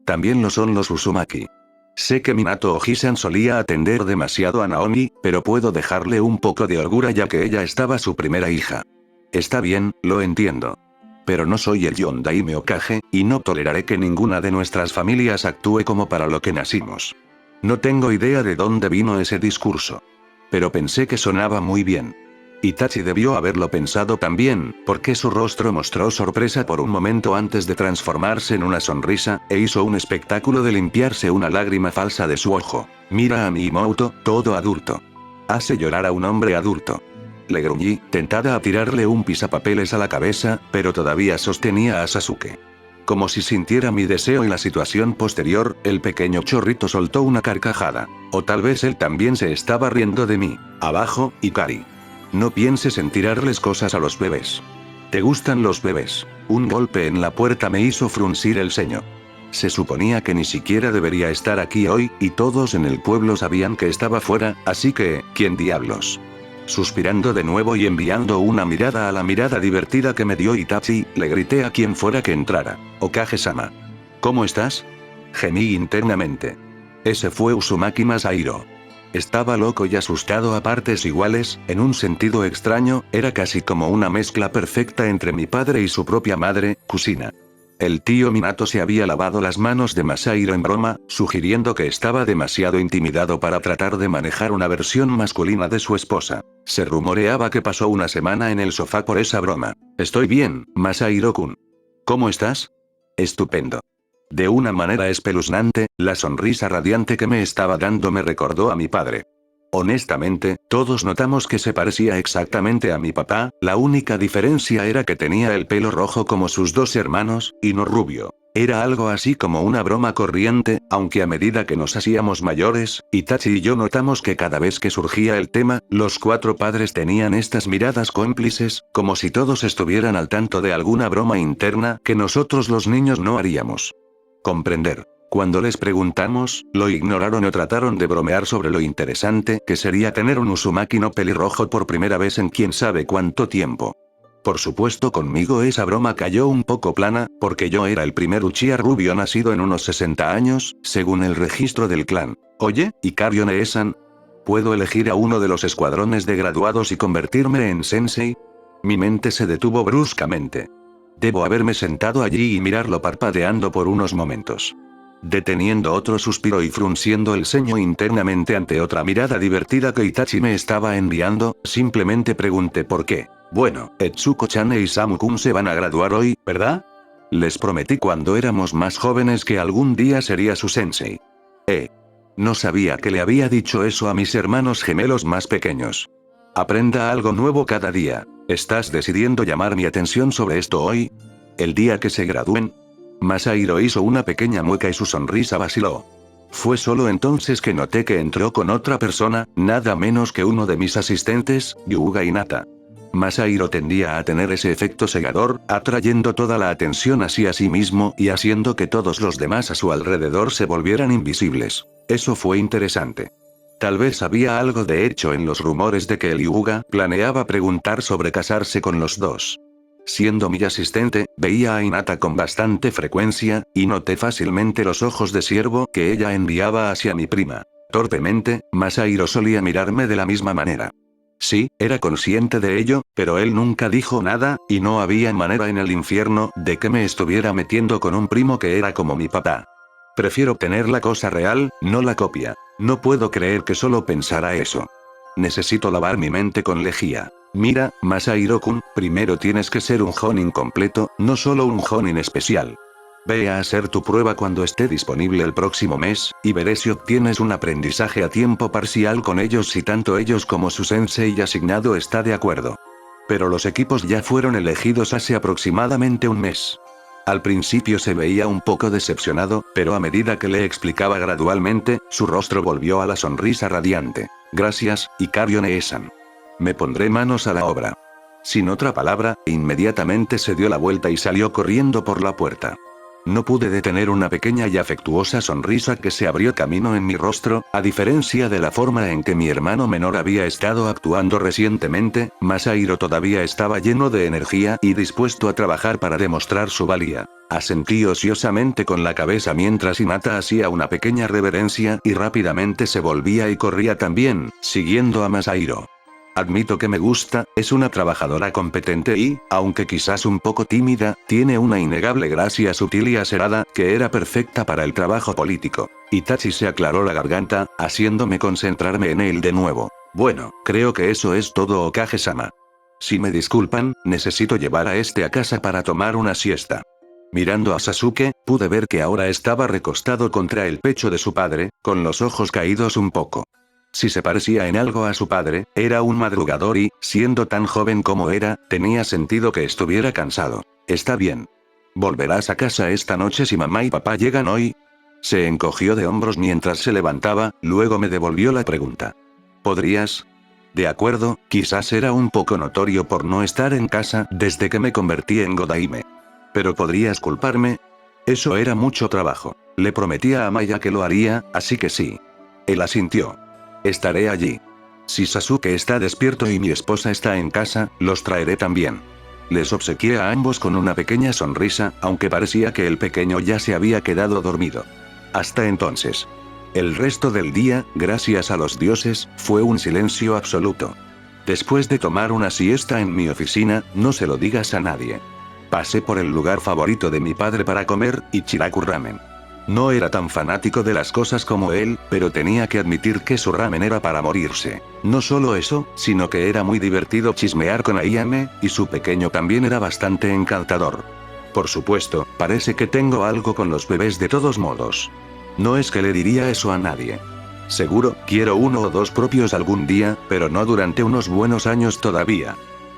También lo son los Uzumaki. Sé que Minato Oji-san solía atender demasiado a Naomi, pero puedo dejarle un poco de holgura ya que ella estaba su primera hija. Está bien, lo entiendo. Pero no soy el Yondaime Hokage, y no toleraré que ninguna de nuestras familias actúe como para lo que nacimos. No tengo idea de dónde vino ese discurso. Pero pensé que sonaba muy bien. Itachi debió haberlo pensado también, porque su rostro mostró sorpresa por un momento antes de transformarse en una sonrisa, e hizo un espectáculo de limpiarse una lágrima falsa de su ojo. Mira a mi Imoto, todo adulto. Hace llorar a un hombre adulto. Le gruñí, tentada a tirarle un pisapapeles a la cabeza, pero todavía sostenía a Sasuke. Como si sintiera mi deseo y la situación posterior, el pequeño chorrito soltó una carcajada. O tal vez él también se estaba riendo de mí. Abajo, Ikari. No pienses en tirarles cosas a los bebés. ¿Te gustan los bebés? Un golpe en la puerta me hizo fruncir el ceño. Se suponía que ni siquiera debería estar aquí hoy, y todos en el pueblo sabían que estaba fuera, así que, ¿quién diablos? Suspirando de nuevo y enviando una mirada a la mirada divertida que me dio Itachi, le grité a quien fuera que entrara. Okage-sama. ¿Cómo estás? Gemí internamente. Ese fue Uzumaki Masahiro. Estaba loco y asustado a partes iguales, en un sentido extraño, era casi como una mezcla perfecta entre mi padre y su propia madre, Kusina. El tío Minato se había lavado las manos de Masahiro en broma, sugiriendo que estaba demasiado intimidado para tratar de manejar una versión masculina de su esposa. Se rumoreaba que pasó una semana en el sofá por esa broma. Estoy bien, Masahiro-kun. ¿Cómo estás? Estupendo. De una manera espeluznante, la sonrisa radiante que me estaba dando me recordó a mi padre. Honestamente, todos notamos que se parecía exactamente a mi papá, la única diferencia era que tenía el pelo rojo como sus 2 hermanos, y no rubio. Era algo así como una broma corriente, aunque a medida que nos hacíamos mayores, Itachi y yo notamos que cada vez que surgía el tema, los 4 padres tenían estas miradas cómplices, como si todos estuvieran al tanto de alguna broma interna que nosotros los niños no haríamos. Comprender. Cuando les preguntamos, lo ignoraron o trataron de bromear sobre lo interesante que sería tener un Uzumaki no pelirrojo por primera vez en quién sabe cuánto tiempo. Por supuesto conmigo esa broma cayó un poco plana, porque yo era el primer Uchiha rubio nacido en unos 60 años, según el registro del clan. Oye, Ikari One-san, ¿puedo elegir a uno de los escuadrones de graduados y convertirme en sensei? Mi mente se detuvo bruscamente. Debo haberme sentado allí y mirarlo parpadeando por unos momentos. Deteniendo otro suspiro y frunciendo el ceño internamente ante otra mirada divertida que Itachi me estaba enviando, simplemente pregunté por qué. Bueno, Etsuko-chan e Isamu-kun se van a graduar hoy, ¿verdad? Les prometí cuando éramos más jóvenes que algún día sería su sensei. No sabía que le había dicho eso a mis hermanos gemelos más pequeños. Aprenda algo nuevo cada día. ¿Estás decidiendo llamar mi atención sobre esto hoy? ¿El día que se gradúen? Masahiro hizo una pequeña mueca y su sonrisa vaciló. Fue solo entonces que noté que entró con otra persona, nada menos que uno de mis asistentes, Yuuga Hinata. Masahiro tendía a tener ese efecto cegador, atrayendo toda la atención hacia sí mismo y haciendo que todos los demás a su alrededor se volvieran invisibles. Eso fue interesante. Tal vez había algo de hecho en los rumores de que el Hyuga planeaba preguntar sobre casarse con los dos. Siendo mi asistente, veía a Hinata con bastante frecuencia, y noté fácilmente los ojos de siervo que ella enviaba hacia mi prima. Torpemente, Masahiro solía mirarme de la misma manera. Sí, era consciente de ello, pero él nunca dijo nada, y no había manera en el infierno de que me estuviera metiendo con un primo que era como mi papá. Prefiero tener la cosa real, no la copia. No puedo creer que solo pensara eso. Necesito lavar mi mente con lejía. Mira, Masahiro-kun, primero tienes que ser un Jonin completo, no solo un Jonin especial. Ve a hacer tu prueba cuando esté disponible el próximo mes, y veré si obtienes un aprendizaje a tiempo parcial con ellos si tanto ellos como su sensei asignado está de acuerdo. Pero los equipos ya fueron elegidos hace aproximadamente un mes. Al principio se veía un poco decepcionado, pero a medida que le explicaba gradualmente, su rostro volvió a la sonrisa radiante. Gracias, Ikario Nee-san. Me pondré manos a la obra. Sin otra palabra, inmediatamente se dio la vuelta y salió corriendo por la puerta. No pude detener una pequeña y afectuosa sonrisa que se abrió camino en mi rostro, a diferencia de la forma en que mi hermano menor había estado actuando recientemente, Masahiro todavía estaba lleno de energía y dispuesto a trabajar para demostrar su valía. Asentí ociosamente con la cabeza mientras Hinata hacía una pequeña reverencia y rápidamente se volvía y corría también, siguiendo a Masahiro. Admito que me gusta, es una trabajadora competente y, aunque quizás un poco tímida, tiene una innegable gracia sutil y aserada, que era perfecta para el trabajo político. Itachi se aclaró la garganta, haciéndome concentrarme en él de nuevo. Bueno, creo que eso es todo, Okage-sama. Si me disculpan, necesito llevar a este a casa para tomar una siesta. Mirando a Sasuke, pude ver que ahora estaba recostado contra el pecho de su padre, con los ojos caídos un poco. Si se parecía en algo a su padre, era un madrugador y, siendo tan joven como era, tenía sentido que estuviera cansado. Está bien. ¿Volverás a casa esta noche si mamá y papá llegan hoy? Se encogió de hombros mientras se levantaba, luego me devolvió la pregunta. ¿Podrías? De acuerdo, quizás era un poco notorio por no estar en casa desde que me convertí en Godaime. ¿Pero podrías culparme? Eso era mucho trabajo. Le prometía a Maya que lo haría, así que sí. Él asintió. Estaré allí. Si Sasuke está despierto y mi esposa está en casa, los traeré también. Les obsequié a ambos con una pequeña sonrisa, aunque parecía que el pequeño ya se había quedado dormido. Hasta entonces. El resto del día, gracias a los dioses, fue un silencio absoluto. Después de tomar una siesta en mi oficina, no se lo digas a nadie. Pasé por el lugar favorito de mi padre para comer, Ichiraku Ramen. No era tan fanático de las cosas como él, pero tenía que admitir que su ramen era para morirse. No solo eso, sino que era muy divertido chismear con Ayame, y su pequeño también era bastante encantador. Por supuesto, parece que tengo algo con los bebés de todos modos. No es que le diría eso a nadie. Seguro, quiero uno o dos propios algún día, pero no durante unos buenos años todavía.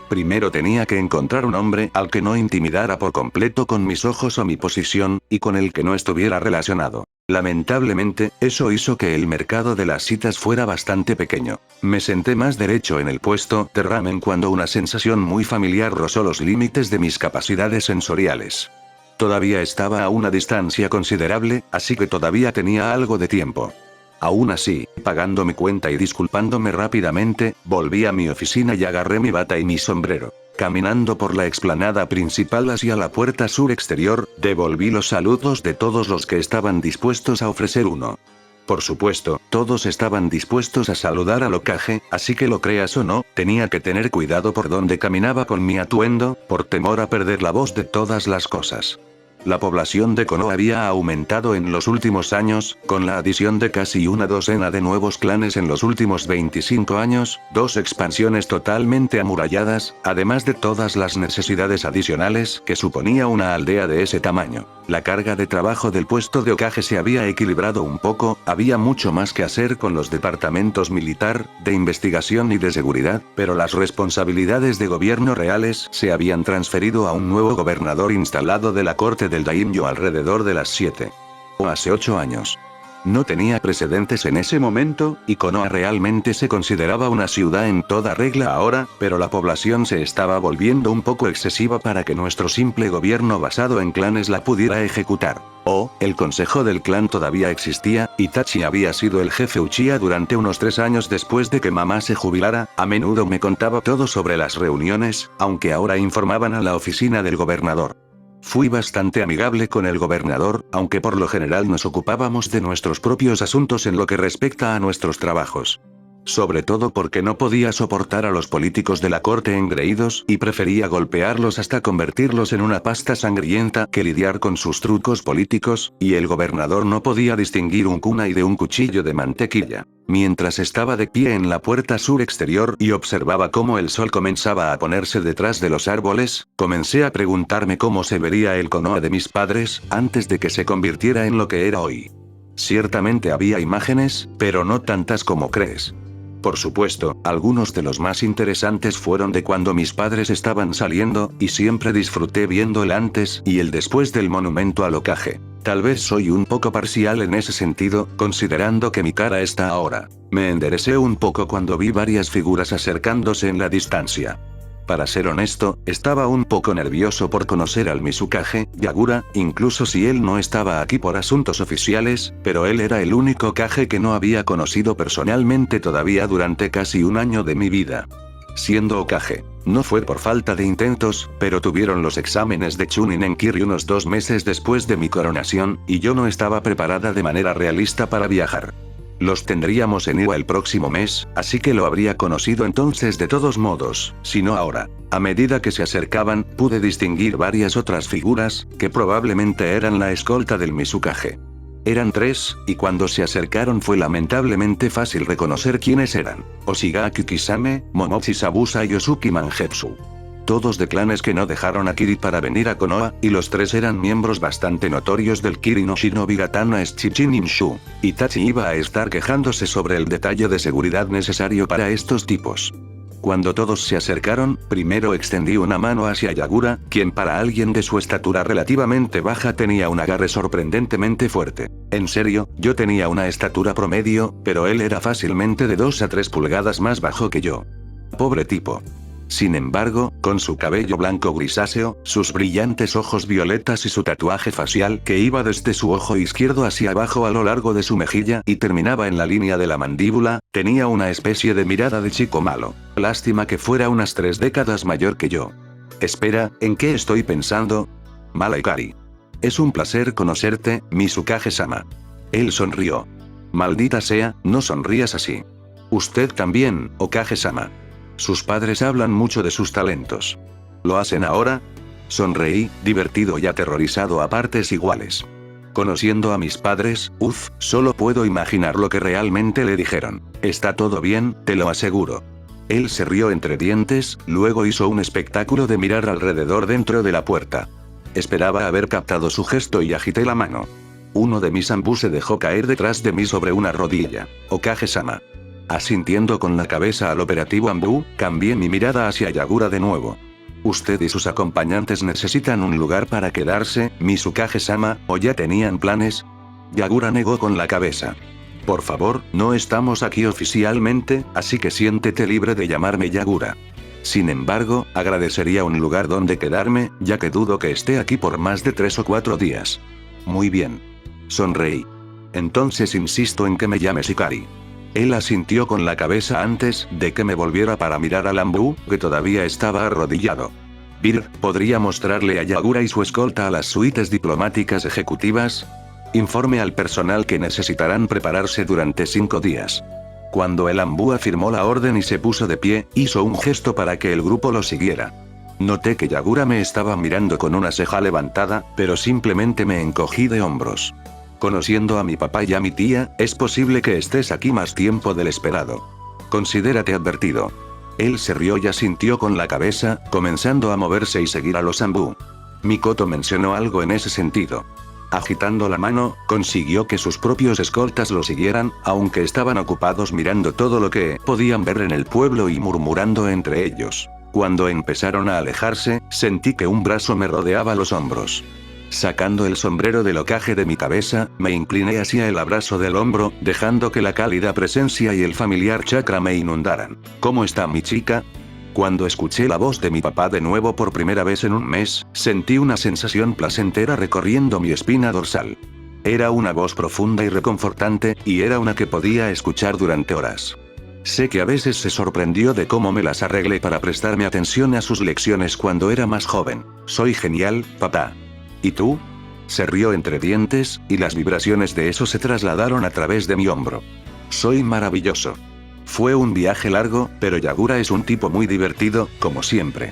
Primero tenía que encontrar un hombre al que no intimidara por completo con mis ojos o mi posición, y con el que no estuviera relacionado. Lamentablemente, eso hizo que el mercado de las citas fuera bastante pequeño. Me senté más derecho en el puesto de ramen cuando una sensación muy familiar rozó los límites de mis capacidades sensoriales. Todavía estaba a una distancia considerable, así que todavía tenía algo de tiempo. Aún así, pagando mi cuenta y disculpándome rápidamente, volví a mi oficina y agarré mi bata y mi sombrero. Caminando por la explanada principal hacia la puerta sur exterior, devolví los saludos de todos los que estaban dispuestos a ofrecer uno. Por supuesto, todos estaban dispuestos a saludar al Hokage, así que lo creas o no, tenía que tener cuidado por donde caminaba con mi atuendo, por temor a perder la voz de todas las cosas. La población de Konoha había aumentado en los últimos años, con la adición de casi una docena de nuevos clanes en los últimos 25 años, 2 expansiones totalmente amuralladas, además de todas las necesidades adicionales que suponía una aldea de ese tamaño. La carga de trabajo del puesto de Hokage se había equilibrado un poco, había mucho más que hacer con los departamentos militar, de investigación y de seguridad, pero las responsabilidades de gobierno reales se habían transferido a un nuevo gobernador instalado de la corte del Daimyo alrededor de las 7. O hace 8 años. No tenía precedentes en ese momento, y Konoha realmente se consideraba una ciudad en toda regla ahora, pero la población se estaba volviendo un poco excesiva para que nuestro simple gobierno basado en clanes la pudiera ejecutar. El consejo del clan todavía existía, Itachi había sido el jefe Uchiha durante unos 3 años después de que mamá se jubilara, a menudo me contaba todo sobre las reuniones, aunque ahora informaban a la oficina del gobernador. Fui bastante amigable con el gobernador, aunque por lo general nos ocupábamos de nuestros propios asuntos en lo que respecta a nuestros trabajos. Sobre todo porque no podía soportar a los políticos de la corte engreídos y prefería golpearlos hasta convertirlos en una pasta sangrienta que lidiar con sus trucos políticos, y el gobernador no podía distinguir un kunai de un cuchillo de mantequilla. Mientras estaba de pie en la puerta sur exterior y observaba cómo el sol comenzaba a ponerse detrás de los árboles, comencé a preguntarme cómo se vería el Konoha de mis padres, antes de que se convirtiera en lo que era hoy. Ciertamente había imágenes, pero no tantas como crees. Por supuesto, algunos de los más interesantes fueron de cuando mis padres estaban saliendo, y siempre disfruté viendo el antes y el después del monumento al Hokage. Tal vez soy un poco parcial en ese sentido, considerando que mi cara está ahora. Me enderecé un poco cuando vi varias figuras acercándose en la distancia. Para ser honesto, estaba un poco nervioso por conocer al Mizukage, Yagura, incluso si él no estaba aquí por asuntos oficiales, pero él era el único Kage que no había conocido personalmente todavía durante casi un año de mi vida. Siendo Hokage, no fue por falta de intentos, pero tuvieron los exámenes de Chunin en Kiri unos 2 meses después de mi coronación, y yo no estaba preparada de manera realista para viajar. Los tendríamos en Iwa el próximo mes, así que lo habría conocido entonces de todos modos, si no ahora. A medida que se acercaban, pude distinguir varias otras figuras, que probablemente eran la escolta del Mizukage. Eran 3, y cuando se acercaron fue lamentablemente fácil reconocer quiénes eran: Oshigaki Kisame, Momochi Sabusa y Osuki Mangetsu. Todos de clanes que no dejaron a Kiri para venir a Konoha, y los 3 eran miembros bastante notorios del Kiri no Shinobi Gatana Shichininshu. Itachi iba a estar quejándose sobre el detalle de seguridad necesario para estos tipos. Cuando todos se acercaron, primero extendí una mano hacia Yagura, quien para alguien de su estatura relativamente baja tenía un agarre sorprendentemente fuerte. En serio, yo tenía una estatura promedio, pero él era fácilmente de 2 a 3 pulgadas más bajo que yo. Pobre tipo. Sin embargo, con su cabello blanco grisáceo, sus brillantes ojos violetas y su tatuaje facial que iba desde su ojo izquierdo hacia abajo a lo largo de su mejilla y terminaba en la línea de la mandíbula, tenía una especie de mirada de chico malo. Lástima que fuera unas 3 décadas mayor que yo. Espera, ¿en qué estoy pensando? Malaikari. Es un placer conocerte, Mizukage-sama. Él sonrió. Maldita sea, no sonrías así. Usted también, Hokage-sama. Sus padres hablan mucho de sus talentos. ¿Lo hacen ahora? Sonreí, divertido y aterrorizado a partes iguales. Conociendo a mis padres, solo puedo imaginar lo que realmente le dijeron. Está todo bien, te lo aseguro. Él se rió entre dientes, luego hizo un espectáculo de mirar alrededor dentro de la puerta. Esperaba haber captado su gesto y agité la mano. Uno de mis ambú se dejó caer detrás de mí sobre una rodilla. Hokage-sama. Asintiendo con la cabeza al operativo ambú, cambié mi mirada hacia Yagura de nuevo. ¿Usted y sus acompañantes necesitan un lugar para quedarse, Mizukage-sama, o ya tenían planes? Yagura negó con la cabeza. Por favor, no estamos aquí oficialmente, así que siéntete libre de llamarme Yagura. Sin embargo, agradecería un lugar donde quedarme, ya que dudo que esté aquí por más de 3 o 4 días. Muy bien. Sonreí. Entonces insisto en que me llames Hikari. Él asintió con la cabeza antes de que me volviera para mirar al ambú, que todavía estaba arrodillado. ¿Podría mostrarle a Yagura y su escolta a las suites diplomáticas ejecutivas? Informe al personal que necesitarán prepararse durante 5 días. Cuando el ambú afirmó la orden y se puso de pie, hizo un gesto para que el grupo lo siguiera. Noté que Yagura me estaba mirando con una ceja levantada, pero simplemente me encogí de hombros. Conociendo a mi papá y a mi tía, es posible que estés aquí más tiempo del esperado. Considérate advertido. Él se rió y asintió con la cabeza, comenzando a moverse y seguir a los ambú. Mikoto mencionó algo en ese sentido. Agitando la mano, consiguió que sus propios escoltas lo siguieran, aunque estaban ocupados mirando todo lo que podían ver en el pueblo y murmurando entre ellos. Cuando empezaron a alejarse, sentí que un brazo me rodeaba los hombros. Sacando el sombrero del ocaje de mi cabeza, me incliné hacia el abrazo del hombro, dejando que la cálida presencia y el familiar chakra me inundaran. ¿Cómo está mi chica? Cuando escuché la voz de mi papá de nuevo por primera vez en un mes, sentí una sensación placentera recorriendo mi espina dorsal. Era una voz profunda y reconfortante, y era una que podía escuchar durante horas. Sé que a veces se sorprendió de cómo me las arreglé para prestarme atención a sus lecciones cuando era más joven. Soy genial, papá. ¿Y tú? Se rió entre dientes, y las vibraciones de eso se trasladaron a través de mi hombro. Soy maravilloso. Fue un viaje largo, pero Yagura es un tipo muy divertido, como siempre.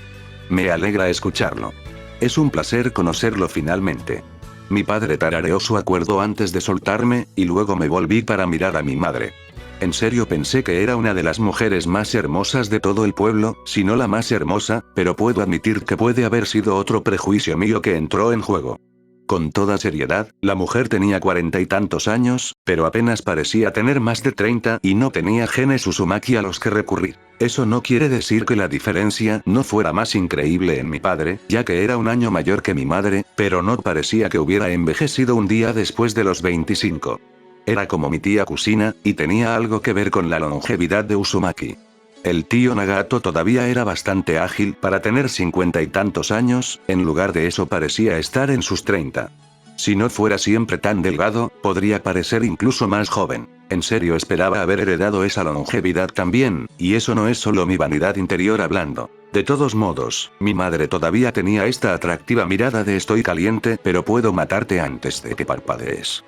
Me alegra escucharlo. Es un placer conocerlo finalmente. Mi padre tarareó su acuerdo antes de soltarme, y luego me volví para mirar a mi madre. En serio pensé que era una de las mujeres más hermosas de todo el pueblo, si no la más hermosa, pero puedo admitir que puede haber sido otro prejuicio mío que entró en juego. Con toda seriedad, la mujer tenía 40 y tantos años, pero apenas parecía tener más de 30 y no tenía genes Uzumaki a los que recurrir. Eso no quiere decir que la diferencia no fuera más increíble en mi padre, ya que era un año mayor que mi madre, pero no parecía que hubiera envejecido un día después de los 25. Era como mi tía Kusina, y tenía algo que ver con la longevidad de Uzumaki. El tío Nagato todavía era bastante ágil para tener 50 y tantos años, en lugar de eso parecía estar en sus 30. Si no fuera siempre tan delgado, podría parecer incluso más joven. En serio esperaba haber heredado esa longevidad también, y eso no es solo mi vanidad interior hablando. De todos modos, mi madre todavía tenía esta atractiva mirada de estoy caliente, pero puedo matarte antes de que parpadees.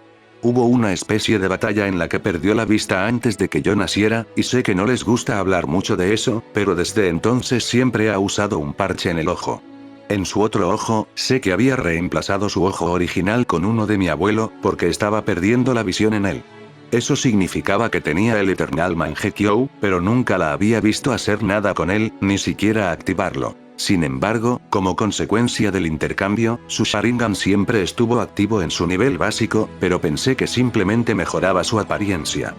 Hubo una especie de batalla en la que perdió la vista antes de que yo naciera, y sé que no les gusta hablar mucho de eso, pero desde entonces siempre ha usado un parche en el ojo. En su otro ojo, sé que había reemplazado su ojo original con uno de mi abuelo, porque estaba perdiendo la visión en él. Eso significaba que tenía el Eternal Mangekyo, pero nunca la había visto hacer nada con él, ni siquiera activarlo. Sin embargo, como consecuencia del intercambio, su Sharingan siempre estuvo activo en su nivel básico, pero pensé que simplemente mejoraba su apariencia.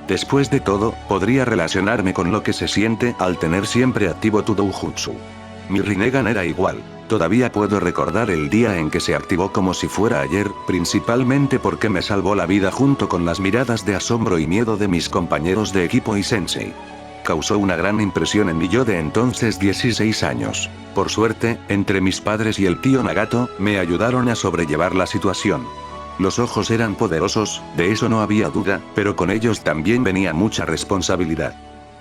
Después de todo, podría relacionarme con lo que se siente al tener siempre activo tu Doujutsu. Mi Rinnegan era igual. Todavía puedo recordar el día en que se activó como si fuera ayer, principalmente porque me salvó la vida junto con las miradas de asombro y miedo de mis compañeros de equipo y sensei. Causó una gran impresión en mi yo de entonces 16 años. Por suerte, entre mis padres y el tío Nagato, me ayudaron a sobrellevar la situación. Los ojos eran poderosos, de eso no había duda, pero con ellos también venía mucha responsabilidad.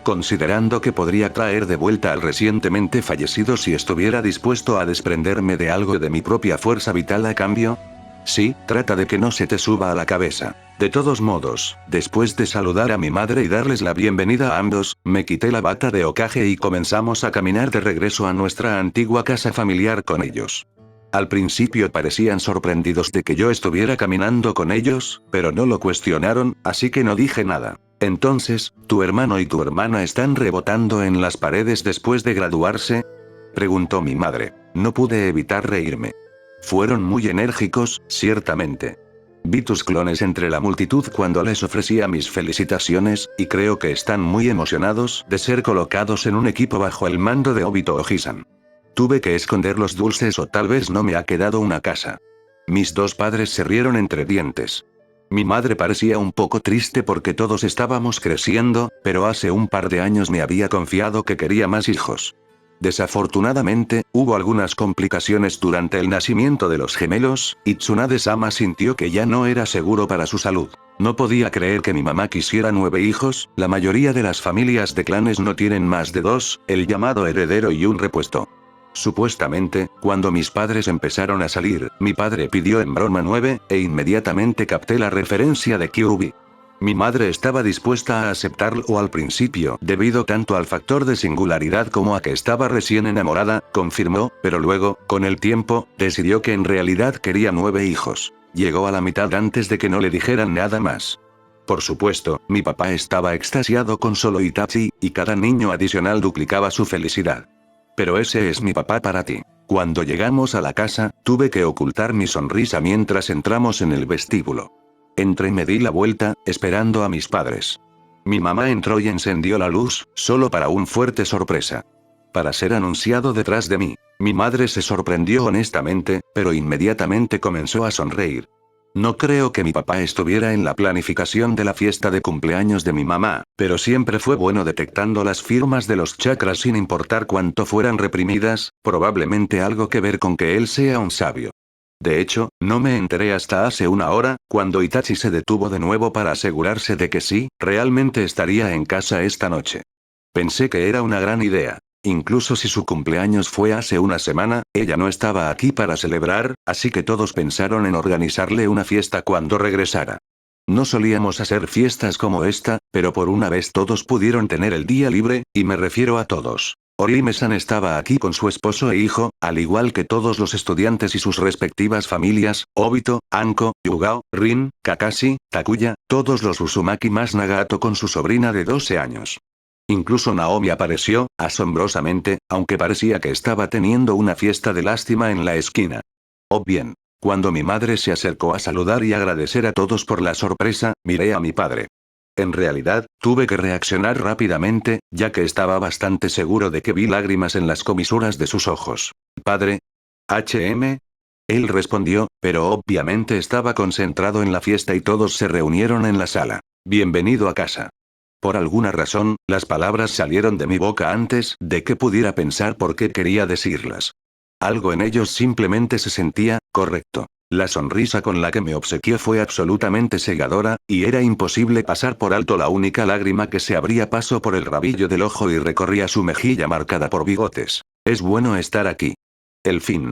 Considerando que podría traer de vuelta al recientemente fallecido si estuviera dispuesto a desprenderme de algo de mi propia fuerza vital a cambio. Sí, trata de que no se te suba a la cabeza. De todos modos, después de saludar a mi madre y darles la bienvenida a ambos, me quité la bata de Hokage y comenzamos a caminar de regreso a nuestra antigua casa familiar con ellos. Al principio parecían sorprendidos de que yo estuviera caminando con ellos, pero no lo cuestionaron, así que no dije nada. Entonces, ¿tu hermano y tu hermana están rebotando en las paredes después de graduarse?, preguntó mi madre. No pude evitar reírme. Fueron muy enérgicos, ciertamente. Vi tus clones entre la multitud cuando les ofrecía mis felicitaciones, y creo que están muy emocionados de ser colocados en un equipo bajo el mando de Obito Oji-san. Tuve que esconder los dulces o tal vez no me ha quedado una casa. Mis dos padres se rieron entre dientes. Mi madre parecía un poco triste porque todos estábamos creciendo, pero hace un par de años me había confiado que quería más hijos. Desafortunadamente, hubo algunas complicaciones durante el nacimiento de los gemelos, y Tsunade-sama sintió que ya no era seguro para su salud. No podía creer que mi mamá quisiera 9 hijos, la mayoría de las familias de clanes no tienen más de 2, el llamado heredero y un repuesto. Supuestamente, cuando mis padres empezaron a salir, mi padre pidió en broma 9, e inmediatamente capté la referencia de Kyuubi. Mi madre estaba dispuesta a aceptarlo al principio, debido tanto al factor de singularidad como a que estaba recién enamorada, confirmó, pero luego, con el tiempo, decidió que en realidad quería 9 hijos. Llegó a la mitad antes de que no le dijeran nada más. Por supuesto, mi papá estaba extasiado con solo Itachi, y cada niño adicional duplicaba su felicidad. Pero ese es mi papá para ti. Cuando llegamos a la casa, tuve que ocultar mi sonrisa mientras entramos en el vestíbulo. Entré y me di la vuelta, esperando a mis padres. Mi mamá entró y encendió la luz, solo para una fuerte sorpresa. para ser anunciado detrás de mí. Mi madre se sorprendió honestamente, pero inmediatamente comenzó a sonreír. No creo que mi papá estuviera en la planificación de la fiesta de cumpleaños de mi mamá, pero siempre fue bueno detectando las firmas de los chakras sin importar cuánto fueran reprimidas, probablemente algo que ver con que él sea un sabio. De hecho, no me enteré hasta hace una hora, cuando Itachi se detuvo de nuevo para asegurarse de que sí, realmente estaría en casa esta noche. Pensé que era una gran idea. Incluso si su cumpleaños fue hace una semana, ella no estaba aquí para celebrar, así que todos pensaron en organizarle una fiesta cuando regresara. No solíamos hacer fiestas como esta, pero por una vez todos pudieron tener el día libre, y me refiero a todos. Orime-san estaba aquí con su esposo e hijo, al igual que todos los estudiantes y sus respectivas familias, Obito, Anko, Yugao, Rin, Kakashi, Takuya, todos los Uzumaki más Nagato con su sobrina de 12 años. Incluso Naomi apareció, asombrosamente, aunque parecía que estaba teniendo una fiesta de lástima en la esquina. Oh bien. Cuando mi madre se acercó a saludar y agradecer a todos por la sorpresa, miré a mi padre. En realidad, tuve que reaccionar rápidamente, ya que estaba bastante seguro de que vi lágrimas en las comisuras de sus ojos. ¿Padre? ¿HM? Él respondió, pero obviamente estaba concentrado en la fiesta y todos se reunieron en la sala. Bienvenido a casa. Por alguna razón, las palabras salieron de mi boca antes de que pudiera pensar por qué quería decirlas. Algo en ellos simplemente se sentía correcto. La sonrisa con la que me obsequió fue absolutamente cegadora, y era imposible pasar por alto la única lágrima que se abría paso por el rabillo del ojo y recorría su mejilla marcada por bigotes. Es bueno estar aquí. El fin.